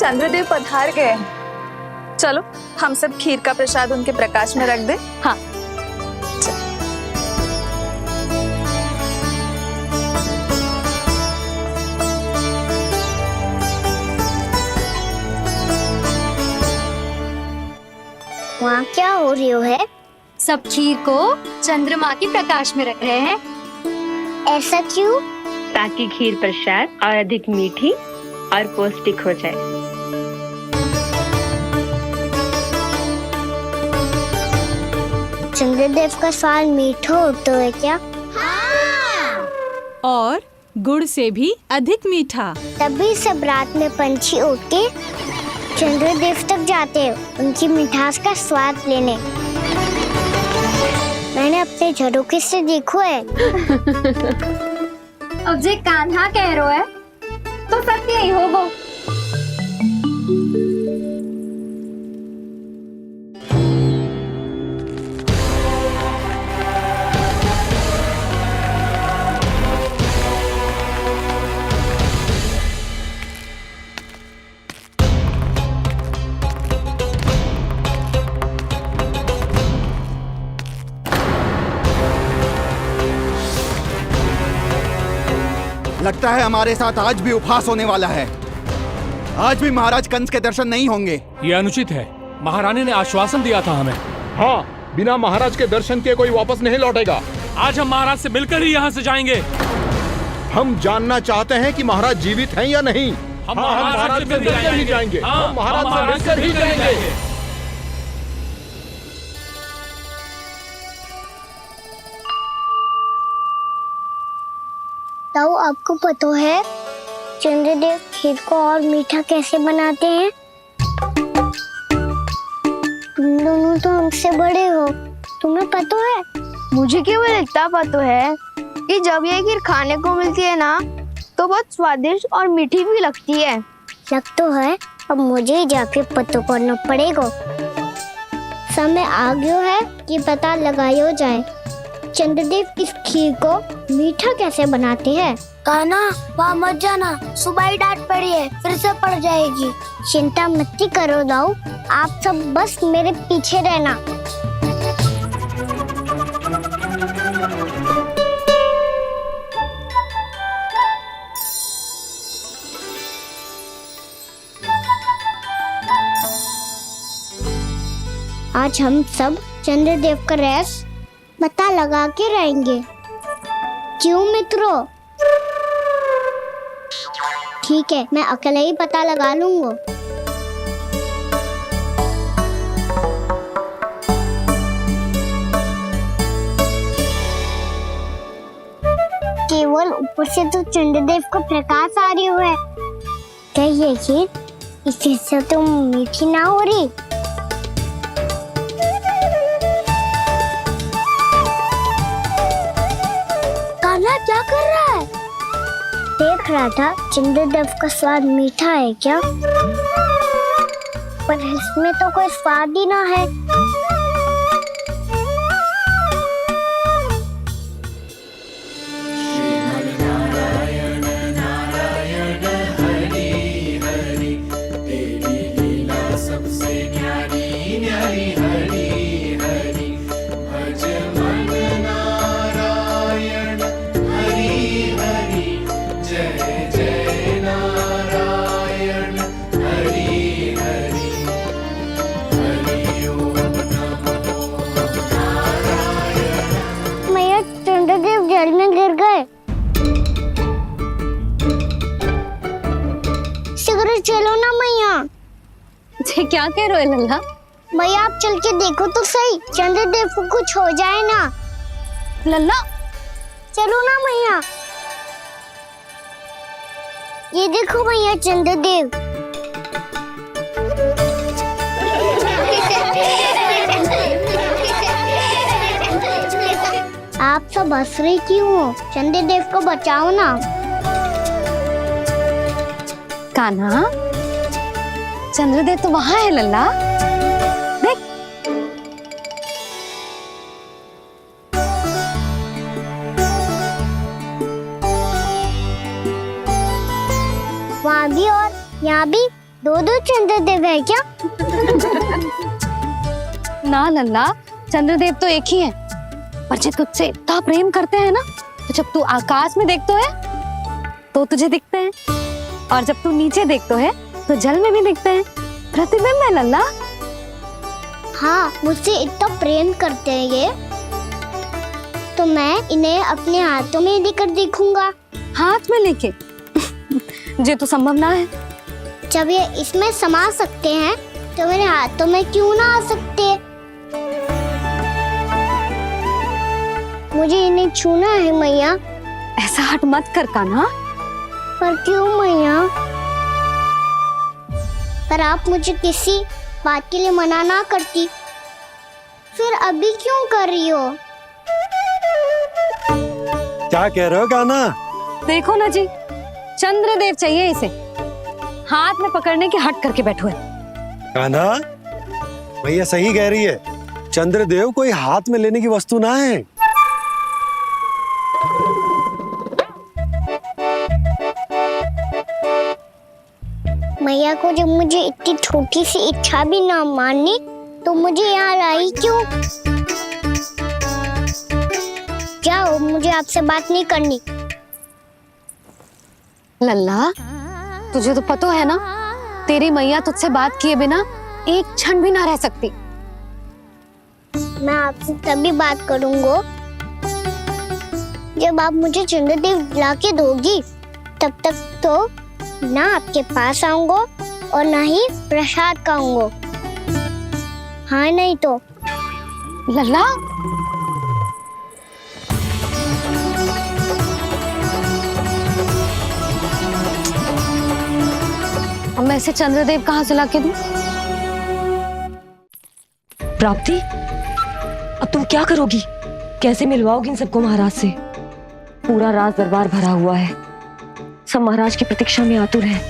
चंद्रदेव पधार गए हैं। चलो हम सब खीर का प्रसाद उनके प्रकाश में रख दे। हाँ। वहाँ क्या हो रही है? सब खीर को चंद्रमा की प्रकाश में रख रहे हैं। ऐसा क्यों? ताकि खीर प्रसाद और अधिक मीठी और पौष्टिक हो जाए। चंद्रदेव का स्वाद मीठा होता है क्या? और गुड़ से भी अधिक मीठा। तभी सब रात में पंछी उड़ के चंद्रदेव तक जाते हैं उनकी मिठास का स्वाद लेने। मैंने अपने झरोखे से देखो है। अब जे कान्हा कह रहा है तो सत्य ही होगा। लगता है हमारे साथ आज भी उपहास होने वाला है। आज भी महाराज कंस के दर्शन नहीं होंगे। ये अनुचित है। महारानी ने आश्वासन दिया था हमें। हाँ, बिना महाराज के दर्शन के कोई वापस नहीं लौटेगा। आज हम महाराज से मिलकर ही यहाँ से जाएंगे। हम जानना चाहते हैं कि महाराज जीवित हैं या नहीं। हम महाराज से मिलकर ही जाएंगे। हम महाराज से मिलकर ही जाएंगे। ताऊ आपको पता है चंद्रदेव खीर को और मीठा कैसे बनाते हैं? तुम दोनों तो हमसे बड़े हो, तुम्हें पता है? मुझे केवल इतना पता है कि जब ये खीर खाने को मिलती है ना तो बहुत स्वादिष्ट और मीठी भी लगती है। लग तो है, अब मुझे ही जाके पता करना पड़ेगा। समय आ गया है कि पता लगाया जाए चंद्रदेव इस खीर को मीठा कैसे बनाते हैं। कान्हा वहाँ मत जाना, सुबह ही डांट पड़ी है, फिर से पड़ जाएगी। चिंता मत करो दाऊ, आप सब बस मेरे पीछे रहना। आज हम सब चंद्रदेव का रहस्य पता लगा के रहेंगे। क्यों मित्रों? ठीक है, मैं अकेले ही पता लगा लूंगा। केवल ऊपर से तो चंद्रदेव को प्रकाश आ रही है। क्या ये खीर इससे तो मीठी ना हो रही? कान्हा क्या कर रहा है? देख रहा था चंद्रदेव का स्वाद मीठा है क्या, पर इसमें तो कोई स्वाद ही ना है। चंद्रदेव जल में गिर गए। शीघ्र चलो ना मैया। ये क्या कह रहे हो लल्ला? मैया आप चल के देखो तो सही, चंद्रदेव को कुछ हो जाए ना। लल्ला चलो ना मैया। ये देखो मैया चंद्रदेव। आप सब हंस रही क्यों हो? चंद्रदेव को बचाओ ना। कान्हा, चंद्रदेव तो वहां है लल्ला, देख। वहाँ भी और यहाँ भी दो चंद्रदेव है क्या? ना लल्ला, चंद्रदेव तो एक ही है, पर जब तुझसे इतना प्रेम करते हैं ना, तो जब तू आकाश में देखतो है तो तुझे दिखते हैं, और जब तू नीचे देखतो है तो जल में भी दिखते हैं। प्रतिबिंब है लल्ला। हाँ, मुझसे इतना प्रेम करते हैं ये, तो मैं इन्हें अपने हाथों में लेकर देखूंगा। हाथ में लेके? जे तो संभव ना है। जब ये इसमें समा सकते हैं तो मेरे हाथों में क्यों ना आ सकते? मुझे इन्हें छूना है मैया। ऐसा हट मत कर कान्हा। पर क्यों मैया? पर आप मुझे किसी बात के लिए मना ना करती, फिर अभी क्यों कर रही हो? क्या कह रहे हो कान्हा? देखो ना जी, चंद्रदेव चाहिए इसे, हाथ में पकड़ने के हट करके बैठो है। कान्हा, भैया सही कह रही है, चंद्रदेव कोई हाथ में लेने की वस्तु ना है। मैया को जब मुझे इतनी छोटी सी इच्छा भी ना माननी, तो मुझे यहाँ लाई क्यों? जाओ, मुझे आपसे बात नहीं करनी। लल्ला, तुझे तो पता है ना, तेरी मैया तुझसे बात किए बिना एक क्षण भी ना रह सकती। मैं आपसे तभी बात करूंगा जब आप मुझे चंद्रदेव ला के दोगी। तब तक तो ना आपके पास आऊंगा और ना ही प्रसाद खाऊंगा। हाँ नहीं तो? मैं इसे चंद्रदेव कहाँ से लाके दूं? प्राप्ति, अब तुम क्या करोगी? कैसे मिलवाओगी इन सबको महाराज से? पूरा राज दरबार भरा हुआ है, सब महाराज की प्रतीक्षा में आतुर हैं।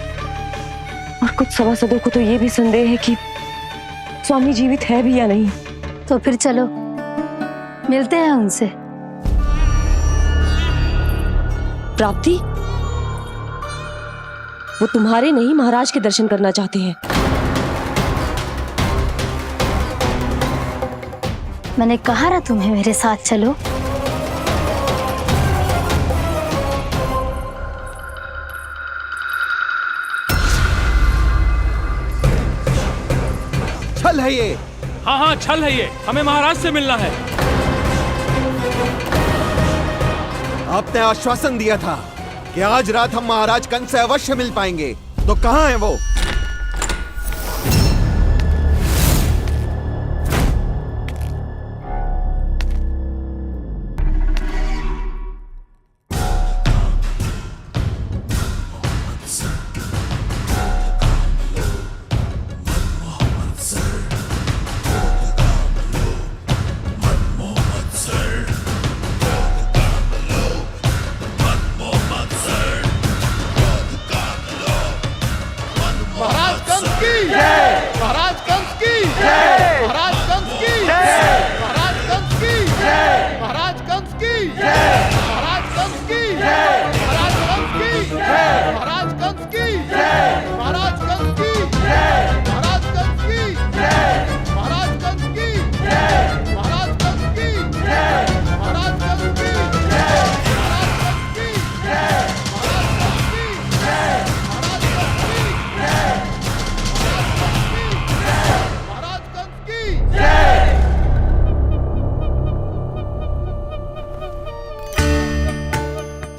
और कुछ सभासदों को तो ये भी संदेह है कि स्वामी जीवित है भी या नहीं। तो फिर चलो मिलते हैं उनसे। प्राप्ति, वो तुम्हारे नहीं महाराज के दर्शन करना चाहते हैं। मैंने कहा ना तुम्हें मेरे साथ चलो। छल है ये। हाँ हाँ छल है ये, हमें महाराज से मिलना है। आपने आश्वासन दिया था कि आज रात हम महाराज कंस से अवश्य मिल पाएंगे, तो कहाँ है वो?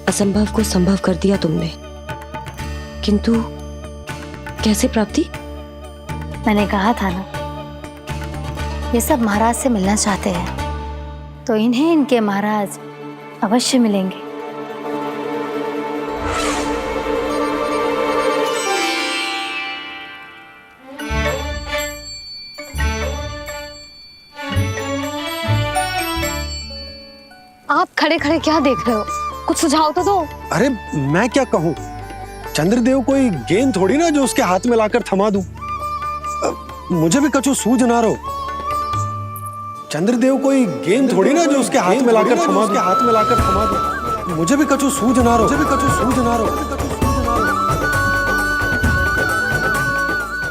असंभव को संभव कर दिया तुमने, किंतु कैसे प्राप्ति? मैंने कहा था ना, ये सब महाराज से मिलना चाहते हैं, तो इन्हें इनके महाराज अवश्य मिलेंगे। आप खड़े खड़े क्या देख रहे हो? कुछ सुझाव तो दो। अरे मैं क्या कहूँ, चंद्रदेव कोई गेंद थोड़ी ना जो उसके हाथ में लाकर थमा दूं। मुझे भी कछु सूझ ना रहो। चंद्रदेव कोई गेंद थोड़ी ना जो उसके हाथ में लाकर थमा दूं। मुझे भी कछु सूझ ना रहो।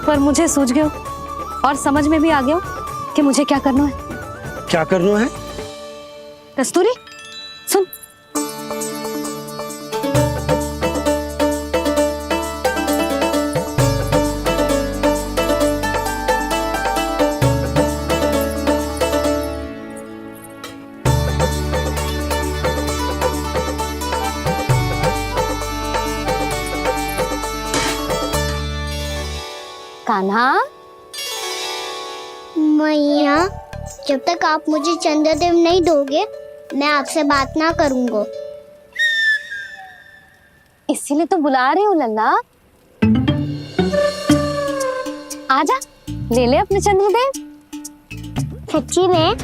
पर मुझे सूझ गयो और समझ में भी आ गया कि मुझे क्या करना है। क्या करना है? कस्तूरी सुन, कान्हा। मैया, जब तक आप मुझे चंद्रदेव नहीं दोगे मैं आपसे बात ना करूंगा। इसीलिए तो बुला रही हूँ लल्ला। आजा, ले ले अपने चंद्रदेव। सच्ची में?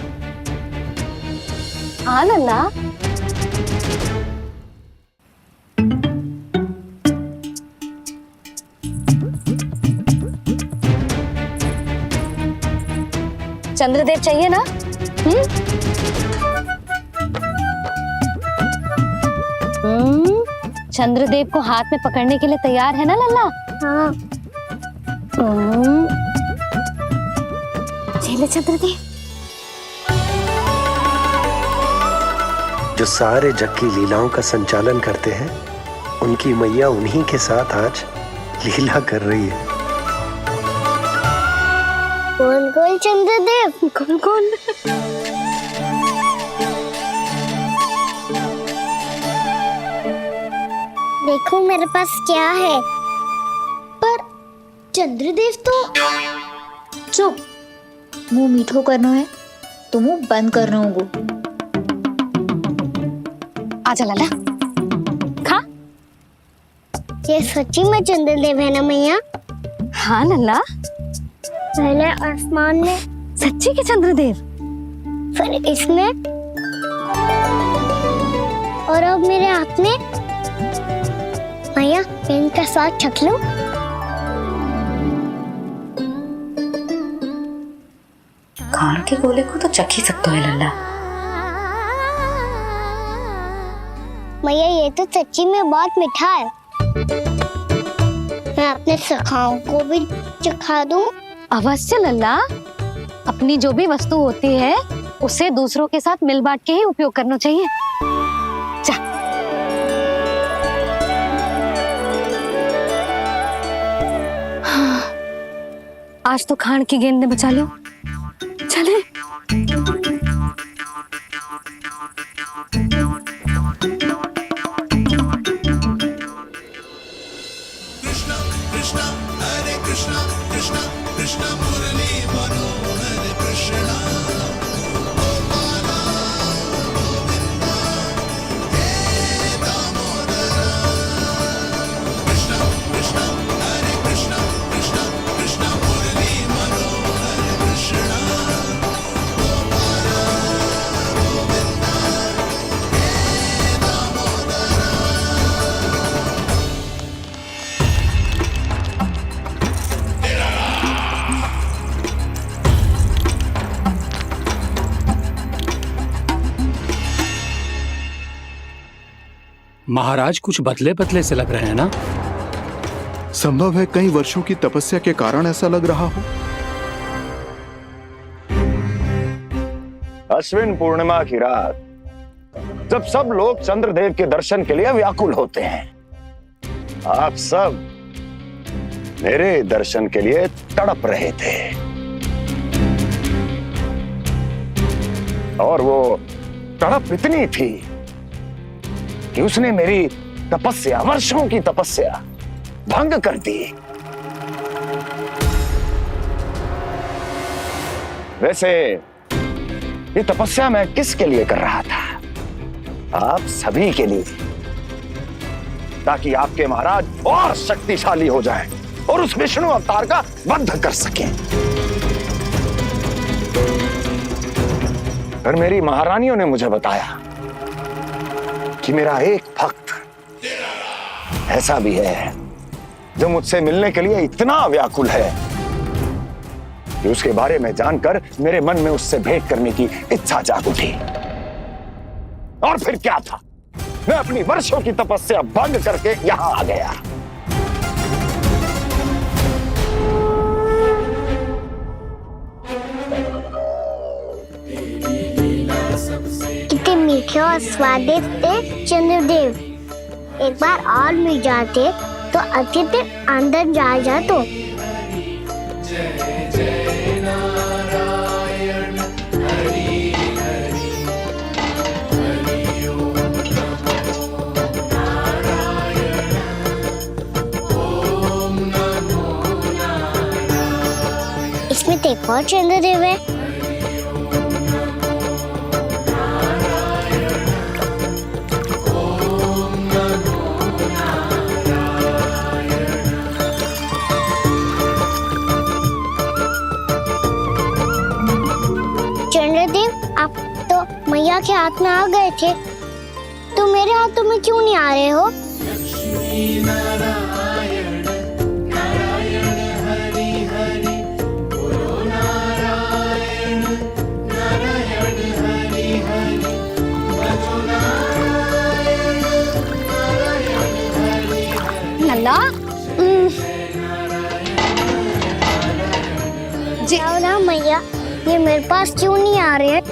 हाँ लल्ला। चंद्रदेव चाहिए ना? चंद्रदेव को हाथ में पकड़ने के लिए तैयार है ना लल्ला? हाँ। ले चंद्रदेव। जो सारे जग की लीलाओं का संचालन करते हैं, उनकी मैया उन्हीं के साथ आज लीला कर रही है। गोल गोल चंद्रदेव, गोल गोल। देखो मेरे पास क्या है। पर चंद्रदेव तो चुप, मुंह मीठो करनो है तो मुंह बंद करनो होगो। आजा लाला, खा। ये सच्ची में चंद्रदेव है ना मैया? हाँ लल्ला। पहले आसमान में, सच्ची के चंद्रदेव? फिर इसमें, और अब मेरे हाथ में। मैया, मैं इनका स्वाद चख लूं? खान के गोले को तो चख ही सकते है लल्ला। मैया, ये तो सच्ची में बहुत मीठा है। मैं अपने सखाओं को भी चखा दूं? अवश्य लल्ला। अपनी जो भी वस्तु होती है उसे दूसरों के साथ मिल बांट के ही उपयोग करना चाहिए। जा। हाँ, आज तो खान की गेंद ने बचा लो। चले। महाराज कुछ बदले बदले से लग रहे हैं ना? संभव है कई वर्षों की तपस्या के कारण ऐसा लग रहा हो। अश्विन पूर्णिमा की रात, जब सब लोग चंद्रदेव के दर्शन के लिए व्याकुल होते हैं, आप सब मेरे दर्शन के लिए तड़प रहे थे। और वो तड़प इतनी थी कि उसने मेरी तपस्या, वर्षों की तपस्या भंग कर दी। वैसे ये तपस्या मैं किसके लिए कर रहा था? आप सभी के लिए, ताकि आपके महाराज और शक्तिशाली हो जाएं और उस विष्णु अवतार का वध कर सकें। पर मेरी महारानियों ने मुझे बताया कि मेरा एक भक्त ऐसा भी है जो मुझसे मिलने के लिए इतना व्याकुल है कि उसके बारे में जानकर मेरे मन में उससे भेंट करने की इच्छा जाग उठी। और फिर क्या था, मैं अपनी वर्षों की तपस्या भंग करके यहां आ गया। कितने मीठे और स्वादिष्ट थे चंद्रदेव। एक बार और मिल जाते तो अतिथि अंदर जा जातो। इसमें तो एक और चंद्रदेव है। चंद्रदेव, आप तो मैया के हाथ में आ गए थे, तो मेरे हाथों में क्यों नहीं आ रहे हो? लल्ला, जी ना मैया, ये मेरे पास क्यों नहीं आ रहे हैं?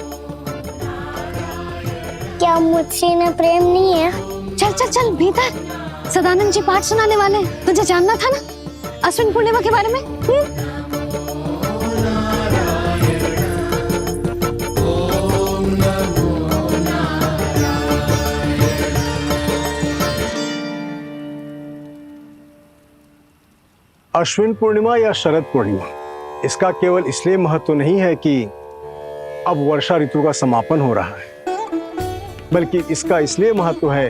क्या मुझसे इन्हें प्रेम नहीं है? चल चल चल भीतर। सदानंद जी पाठ सुनाने वाले हैं। तुझे जानना था ना अश्विन पूर्णिमा के बारे में? अश्विन पूर्णिमा या शरद पूर्णिमा, इसका केवल इसलिए महत्व नहीं है कि अब वर्षा ऋतु का समापन हो रहा है, बल्कि इसका इसलिए महत्व है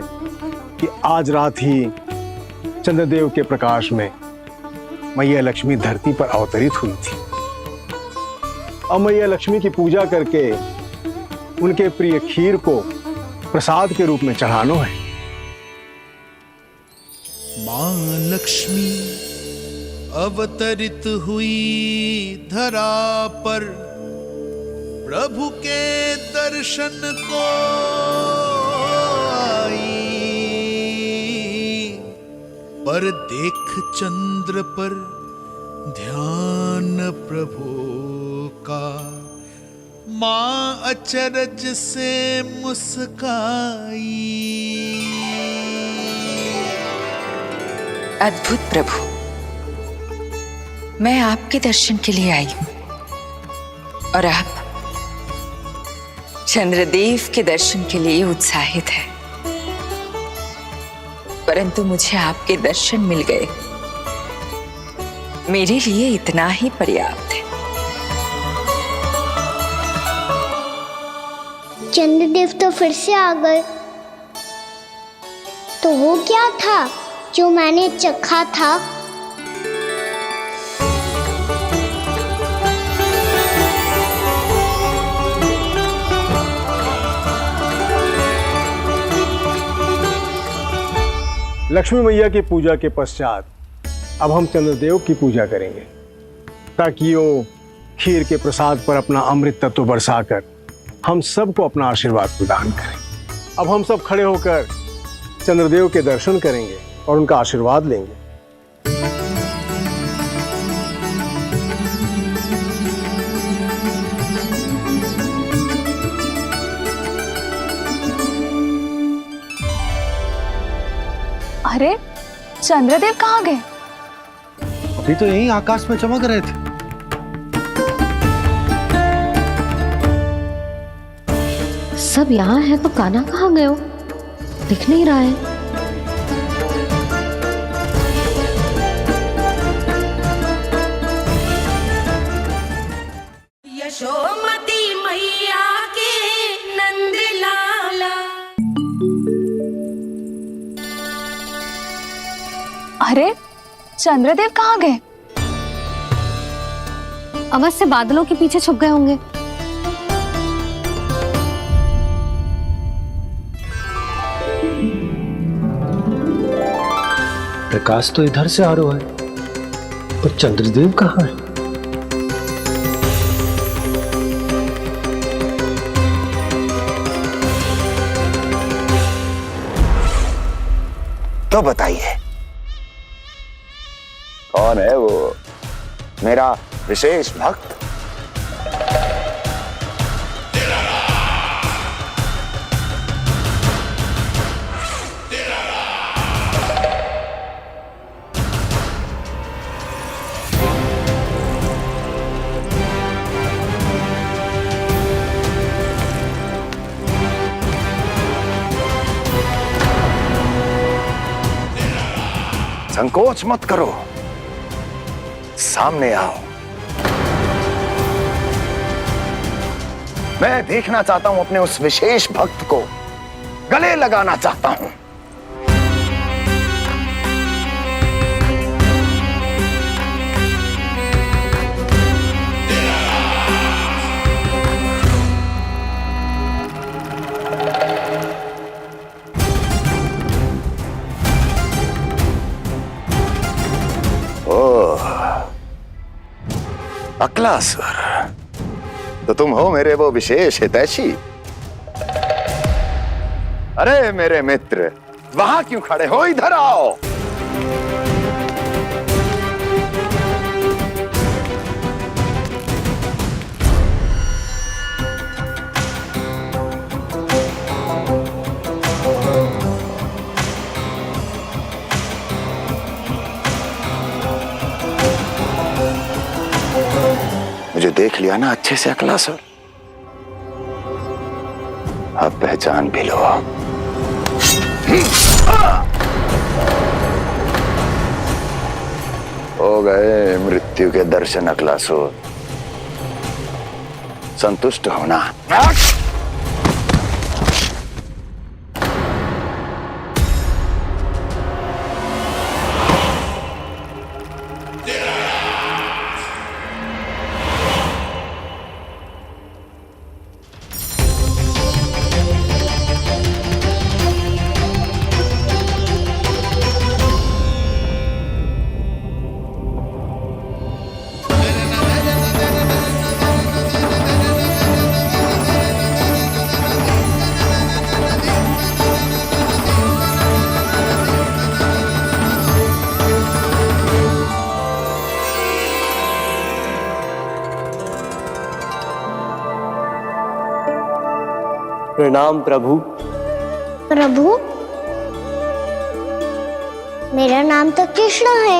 कि आज रात ही चंद्रदेव के प्रकाश में मैया लक्ष्मी धरती पर अवतरित हुई थी। अब मैया लक्ष्मी की पूजा करके उनके प्रिय खीर को प्रसाद के रूप में चढ़ाना है। मां लक्ष्मी अवतरित हुई धरा पर, प्रभु के दर्शन को आई, पर देख चंद्र पर ध्यान प्रभु का, मां अचरज से मुस्काई। अद्भुत प्रभु, मैं आपके दर्शन के लिए आई हूं और आप चंद्रदेव के दर्शन के लिए उत्साहित है, परंतु मुझे आपके दर्शन मिल गए, मेरे लिए इतना ही पर्याप्त है। चंद्रदेव तो फिर से आ गए, तो वो क्या था जो मैंने चखा था? लक्ष्मी मैया की पूजा के पश्चात अब हम चंद्रदेव की पूजा करेंगे, ताकि वो खीर के प्रसाद पर अपना अमृत तत्व बरसाकर हम सबको अपना आशीर्वाद प्रदान करें। अब हम सब खड़े होकर चंद्रदेव के दर्शन करेंगे और उनका आशीर्वाद लेंगे। अरे चंद्रदेव कहाँ गए? अभी तो यहीं आकाश में चमक रहे थे। सब यहाँ है तो कान्हा कहाँ गए हो? दिख नहीं रहा है। यशोमती मैया के नंद लाला। अरे चंद्रदेव कहाँ गए? अवश्य बादलों के पीछे छुप गए होंगे। प्रकाश तो इधर से आ रहा है, पर चंद्रदेव कहाँ है? तो बताइए कौन है वो मेरा विशेष भक्त? संकोच मत करो, सामने आओ। मैं देखना चाहता हूं अपने उस विशेष भक्त को, गले लगाना चाहता हूं। अक्लासुर, तो तुम हो मेरे वो विशेष हितैषी। अरे मेरे मित्र, वहां क्यों खड़े हो? इधर आओ। मुझे देख लिया ना अच्छे से अक्लासुर? अब पहचान भी लो। हो गए मृत्यु के दर्शन अक्लासुर, संतुष्ट होना। प्रणाम प्रभु। प्रभु, मेरा नाम तो कृष्ण है।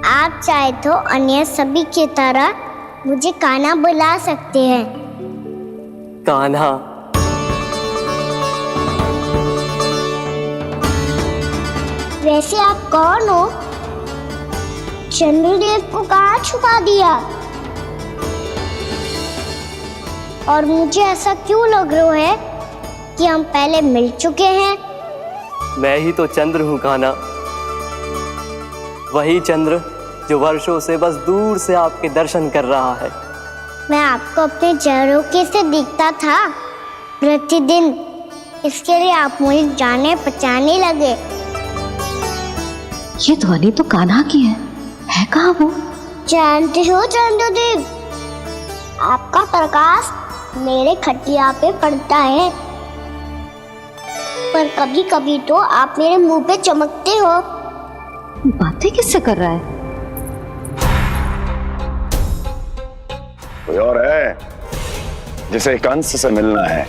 आप चाहे तो अन्य सभी की तरह मुझे कान्हा बुला सकते हैं। कान्हा? वैसे आप कौन हो? चंद्रदेव को कहाँ छुपा दिया? और मुझे ऐसा क्यों लग रहा है कि हम पहले मिल चुके हैं? मैं ही तो चंद्र हूँ कान्हा, वही चंद्र जो वर्षों से बस दूर से आपके दर्शन कर रहा है। मैं आपको अपने झरोखे से दिखता था प्रतिदिन, इसके लिए आप मुझे जाने पहचाने लगे। ये ध्वनि तो कान्हा की है कहाँ वो? जानते हो चंद्रदेव, आपका प्रकाश मेरे खटिया पे पड़ता है, पर कभी कभी तो आप मेरे मुंह पे चमकते हो। बातें किससे कर रहा है? कोई और है जिसे कंस से मिलना है?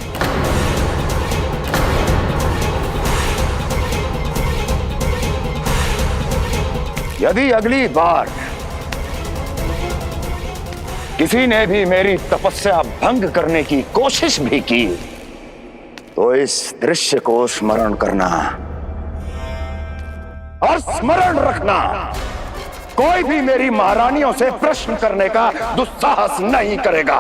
यदि अगली बार किसी ने भी मेरी तपस्या भंग करने की कोशिश भी की तो इस दृश्य को स्मरण करना और स्मरण रखना, कोई भी मेरी महारानियों से प्रश्न करने का दुस्साहस नहीं करेगा।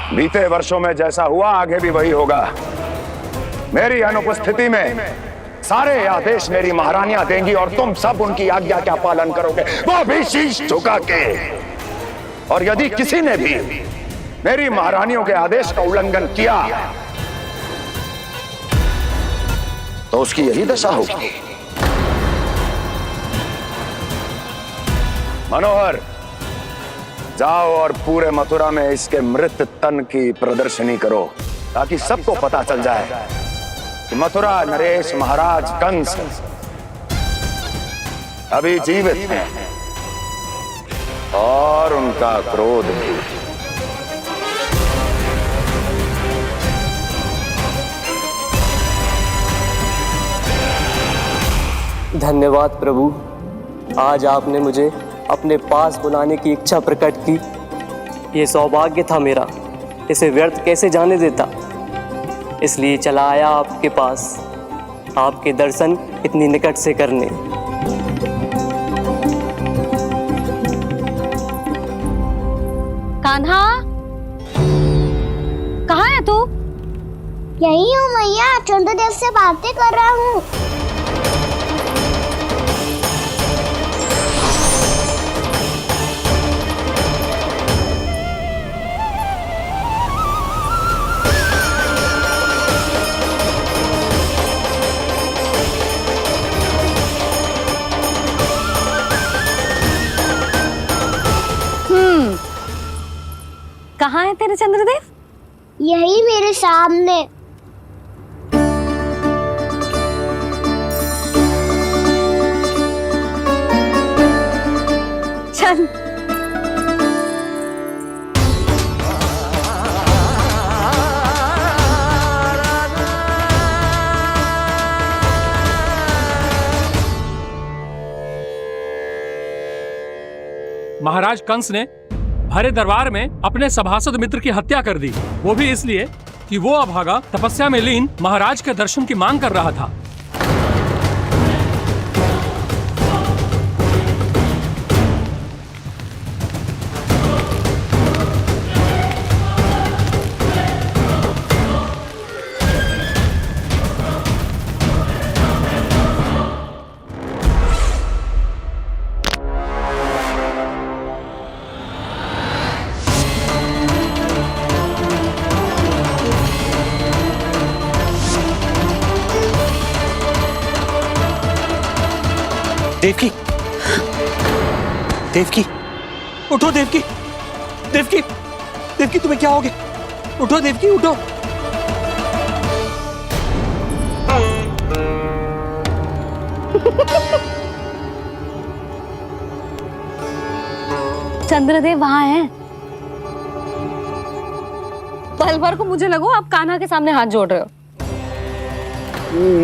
बीते वर्षों में जैसा हुआ आगे भी वही होगा। मेरी अनुपस्थिति में सारे आदेश मेरी महारानियां देंगी और तुम सब उनकी आज्ञा का पालन करोगे, वो भी शीश झुका के। और यदि किसी ने भी मेरी महारानियों के आदेश का उल्लंघन किया तो उसकी यही दशा होगी। मनोहर, जाओ और पूरे मथुरा में इसके मृत तन की प्रदर्शनी करो ताकि सबको पता चल जाए कि मथुरा नरेश महाराज कंस अभी जीवित हैं और उनका क्रोध भी। धन्यवाद प्रभु, आज आपने मुझे अपने पास बुलाने की इच्छा प्रकट की। ये सौभाग्य था मेरा, इसे व्यर्थ कैसे जाने देता। इसलिए चला आया आपके पास, आपके दर्शन इतनी निकट से करने। कान्हा, कहाँ है तू? यही हूँ मैया, चंद्रदेव से बातें कर रहा हूँ। कहाँ है तेरे चंद्रदेव? यही मेरे सामने। चल। महाराज कंस ने भरे दरबार में अपने सभासद मित्र की हत्या कर दी, वो भी इसलिए कि वो अभागा तपस्या में लीन महाराज के दर्शन की मांग कर रहा था। देवकी, उठो देवकी, देवकी, देवकी तुम्हें क्या हो गया? उठो देवकी, उठो। चंद्रदेव वहां हैं। पल भर को मुझे लगो आप कान्हा के सामने हाथ जोड़ रहे हो।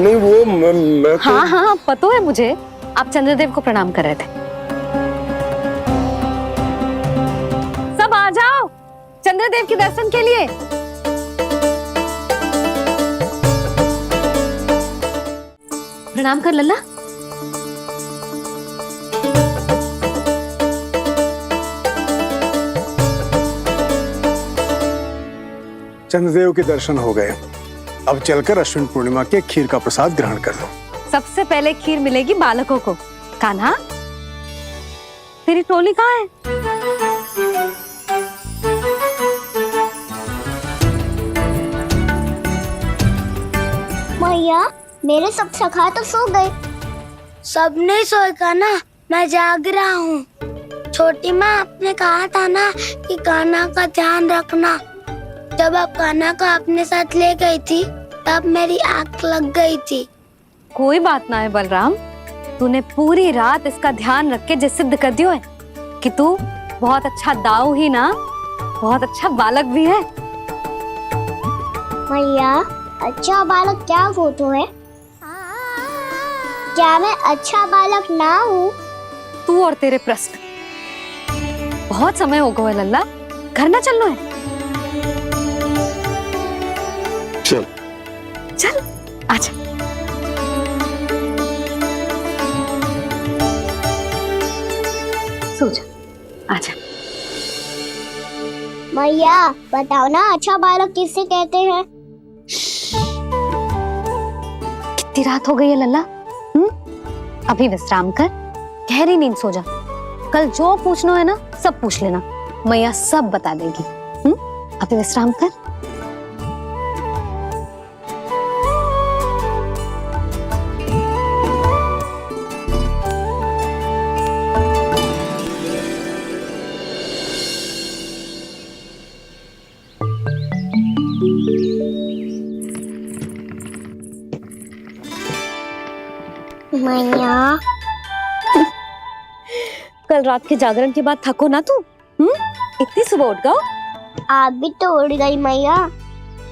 नहीं वो मैं तो... हाँ हाँ पता है मुझे, आप चंद्रदेव को प्रणाम कर रहे थे। सब आ जाओ चंद्रदेव के दर्शन के लिए। प्रणाम कर लल्ला। चंद्रदेव के दर्शन हो गए, अब चलकर अश्विन पूर्णिमा के खीर का प्रसाद ग्रहण कर लो। सबसे पहले खीर मिलेगी बालकों को। कान्हा, तेरी टोली कहाँ है? मैया, मेरे सब सखा तो सो गए। सब नहीं सोए का ना, मैं जाग रहा हूँ। छोटी माँ, आपने कहा था ना कि कान्हा का ध्यान रखना। जब आप कान्हा को अपने साथ ले गई थी तब मेरी आंख लग गई थी। कोई बात ना है बलराम, तूने पूरी रात इसका ध्यान रख के जिस सिद्ध कर दियो है कि तू बहुत अच्छा दाऊ ही ना, बहुत अच्छा बालक भी है। मैया, अच्छा बालक क्या फोटो है? क्या मैं अच्छा बालक ना हूँ? तू और तेरे प्रश्न। बहुत समय हो गया लल्ला, घर ना चलना है। चल चल आजा। सो जा, आजा। मैया, बताओ ना अच्छा बालक किससे कहते हैं? कितनी रात हो गई है लल्ला? अभी विश्राम कर, गहरी नींद सो जा। कल जो पूछना है ना सब पूछ लेना, मैया सब बता देगी। अभी विश्राम कर। मैया, कल रात के जागरण के बाद थको ना तू? इतनी सुबह उठ गओ? आप भी तो उड़ गई मैया,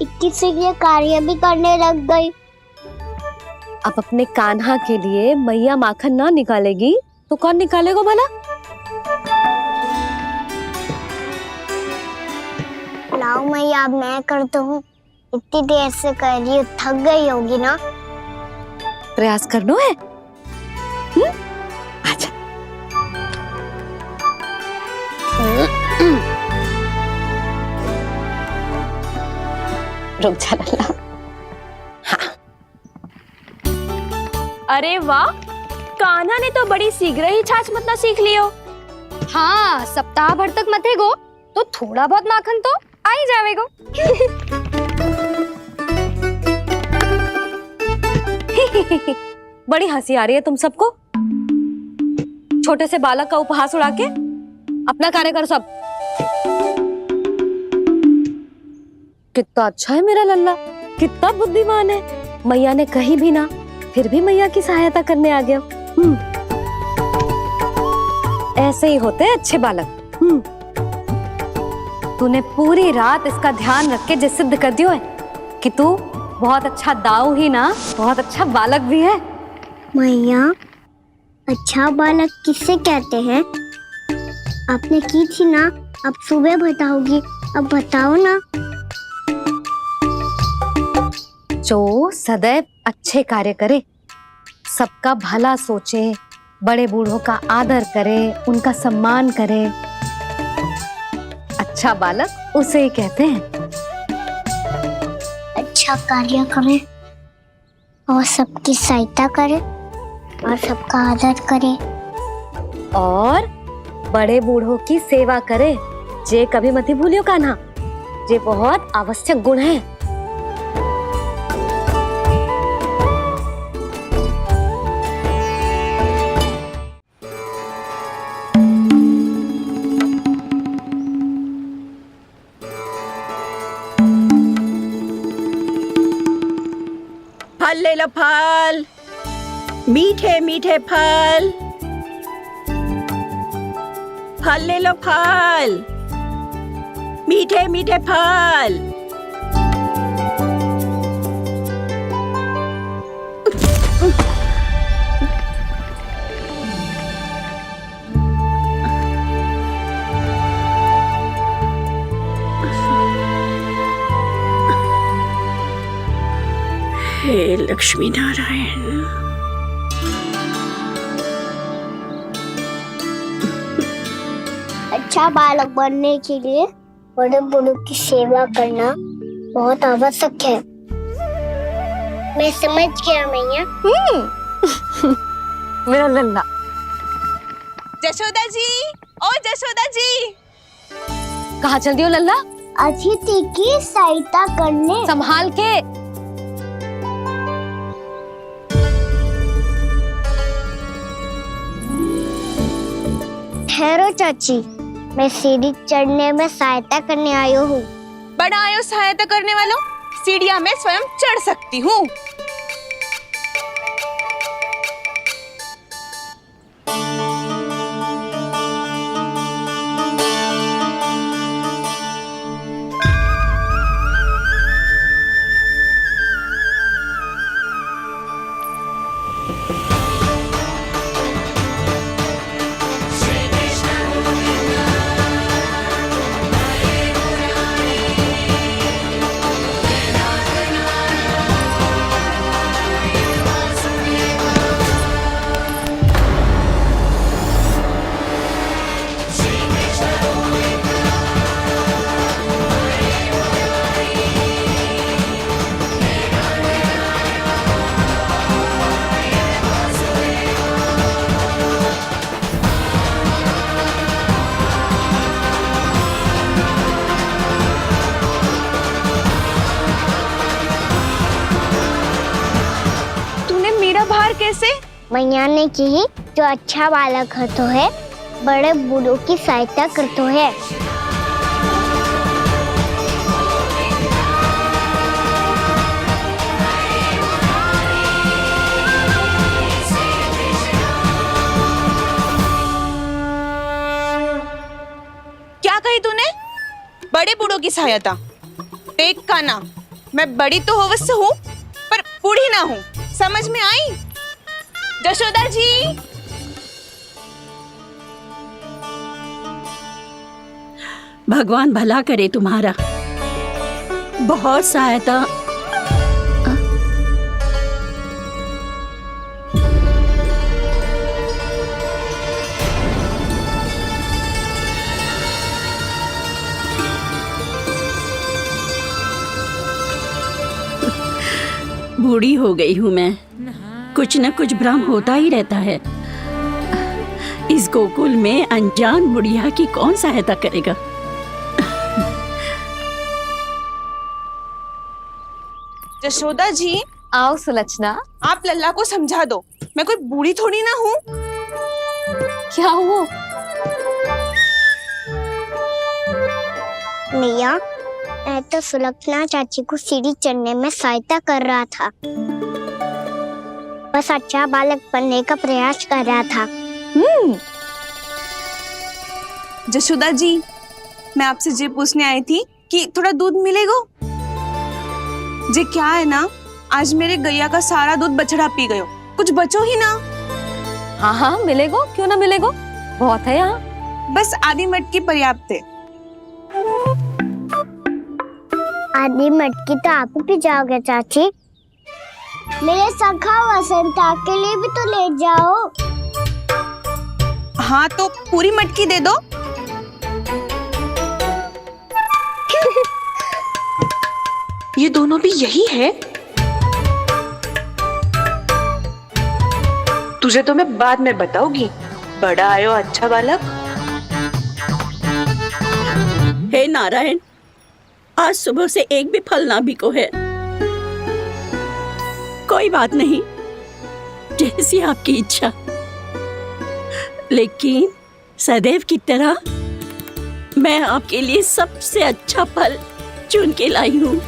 इतनी सी कार्य भी करने लग गई। अब अपने कान्हा के लिए मैया माखन ना निकालेगी तो कौन निकालेगा भला? लाओ मैया, अब मैं करता हूँ। इतनी देर से कर रही हूँ, थक गई होगी ना। प्रयास करना है। आजा। रुक जा लल्ला। हाँ। अरे वाह, कान्हा ने तो बड़ी शीघ्र ही छाछ मतना सीख लियो। हाँ, सप्ताह भर तक मते गो तो थोड़ा बहुत माखन तो आ ही जावेगो। बड़ी हंसी आ रही है तुम सबको। छोटे से बालक का उपहास उड़ा के अपना कार्य करो सब। कितना अच्छा है मेरा लल्ला, कितना बुद्धिमान है। मैया ने कही भी ना, फिर भी मैया की सहायता करने आ गया। ऐसे ही होते हैं अच्छे बालक। तूने पूरी रात इसका ध्यान रख के जिस सिद्ध कर दियो है कि तू बहुत अच्छा दाऊ ही ना, बहुत अच्छा बालक भी है। मैया, अच्छा बालक किससे कहते हैं? आपने की थी ना, अब सुबह बताओगी, अब बताओ ना। जो सदैव अच्छे कार्य करे, सबका भला सोचे, बड़े बूढ़ों का आदर करे, उनका सम्मान करे, अच्छा बालक उसे ही कहते हैं। अच्छा कार्य करे और सबकी सहायता करे और सबका आदर करे और बड़े बूढ़ों की सेवा करे। जे कभी मत भूलियो कान्हा, जे बहुत आवश्यक गुण है। फल ले लो, फल, मीठे मीठे फल, फल ले लो, फल, मीठे मीठे फल। हे लक्ष्मी नारायण। अच्छा बालक बनने के लिए बड़े बूढ़ों की सेवा करना बहुत आवश्यक है। मैं समझ गया मैया। मेरा लल्ला। जशोदा जी, ओ जशोदा जी, कहाँ चल रही हो लल्ला? अतिथि की सहायता करने। संभाल के। ठहरो चाची, मैं सीढ़ी चढ़ने में सहायता करने आई हूँ। बड़ा आयो सहायता करने वालों, सीढ़ियाँ मैं स्वयं चढ़ सकती हूँ। कैसे? मैया ने की जो अच्छा बालक तो है बड़े बूढ़ों की सहायता करते है। क्या कही तूने? बड़े बूढ़ों की सहायता? देख काना, मैं बड़ी तो अवश्य हूँ पर बूढ़ी ना हूँ, समझ में आई? जशोदा जी, भगवान भला करे तुम्हारा, बहुत सहायता। बूढ़ी हो गई हूँ मैं, कुछ न कुछ भ्रम होता ही रहता है। इस गोकुल में अनजान बुढ़िया की कौन सहायता करेगा? जशोदा जी, आओ सुलक्षणा। आप लल्ला को समझा दो, मैं कोई बूढ़ी थोड़ी ना हूँ। क्या हुआ? मैया, मैं तो सुलक्षणा चाची को सीढ़ी चढ़ने में सहायता कर रहा था, बस अच्छा बालक बनने का प्रयास कर रहा था। जशोदा जी, मैं आपसे ये पूछने आई थी कि थोड़ा दूध मिलेगा? जे क्या है ना, आज मेरे गैया का सारा दूध बछड़ा पी गयो, कुछ बचो ही ना। हाँ हाँ मिलेगा, क्यों ना मिलेगा, बहुत है यहाँ। बस आधी मटकी पर्याप्त है। आधी मटकी तो आप ही पी जाओगे चाची, मेरे सखा वसंता के लिए भी तो ले जाओ। हाँ तो पूरी मटकी दे दो। ये दोनों भी यही है? तुझे तो मैं बाद में बताऊंगी। बड़ा आयो अच्छा बालक। हे नारायण, आज सुबह से एक भी फल ना बिको है। कोई बात नहीं, जैसी आपकी इच्छा, लेकिन सदैव की तरह मैं आपके लिए सबसे अच्छा फल चुन के लाई हूँ।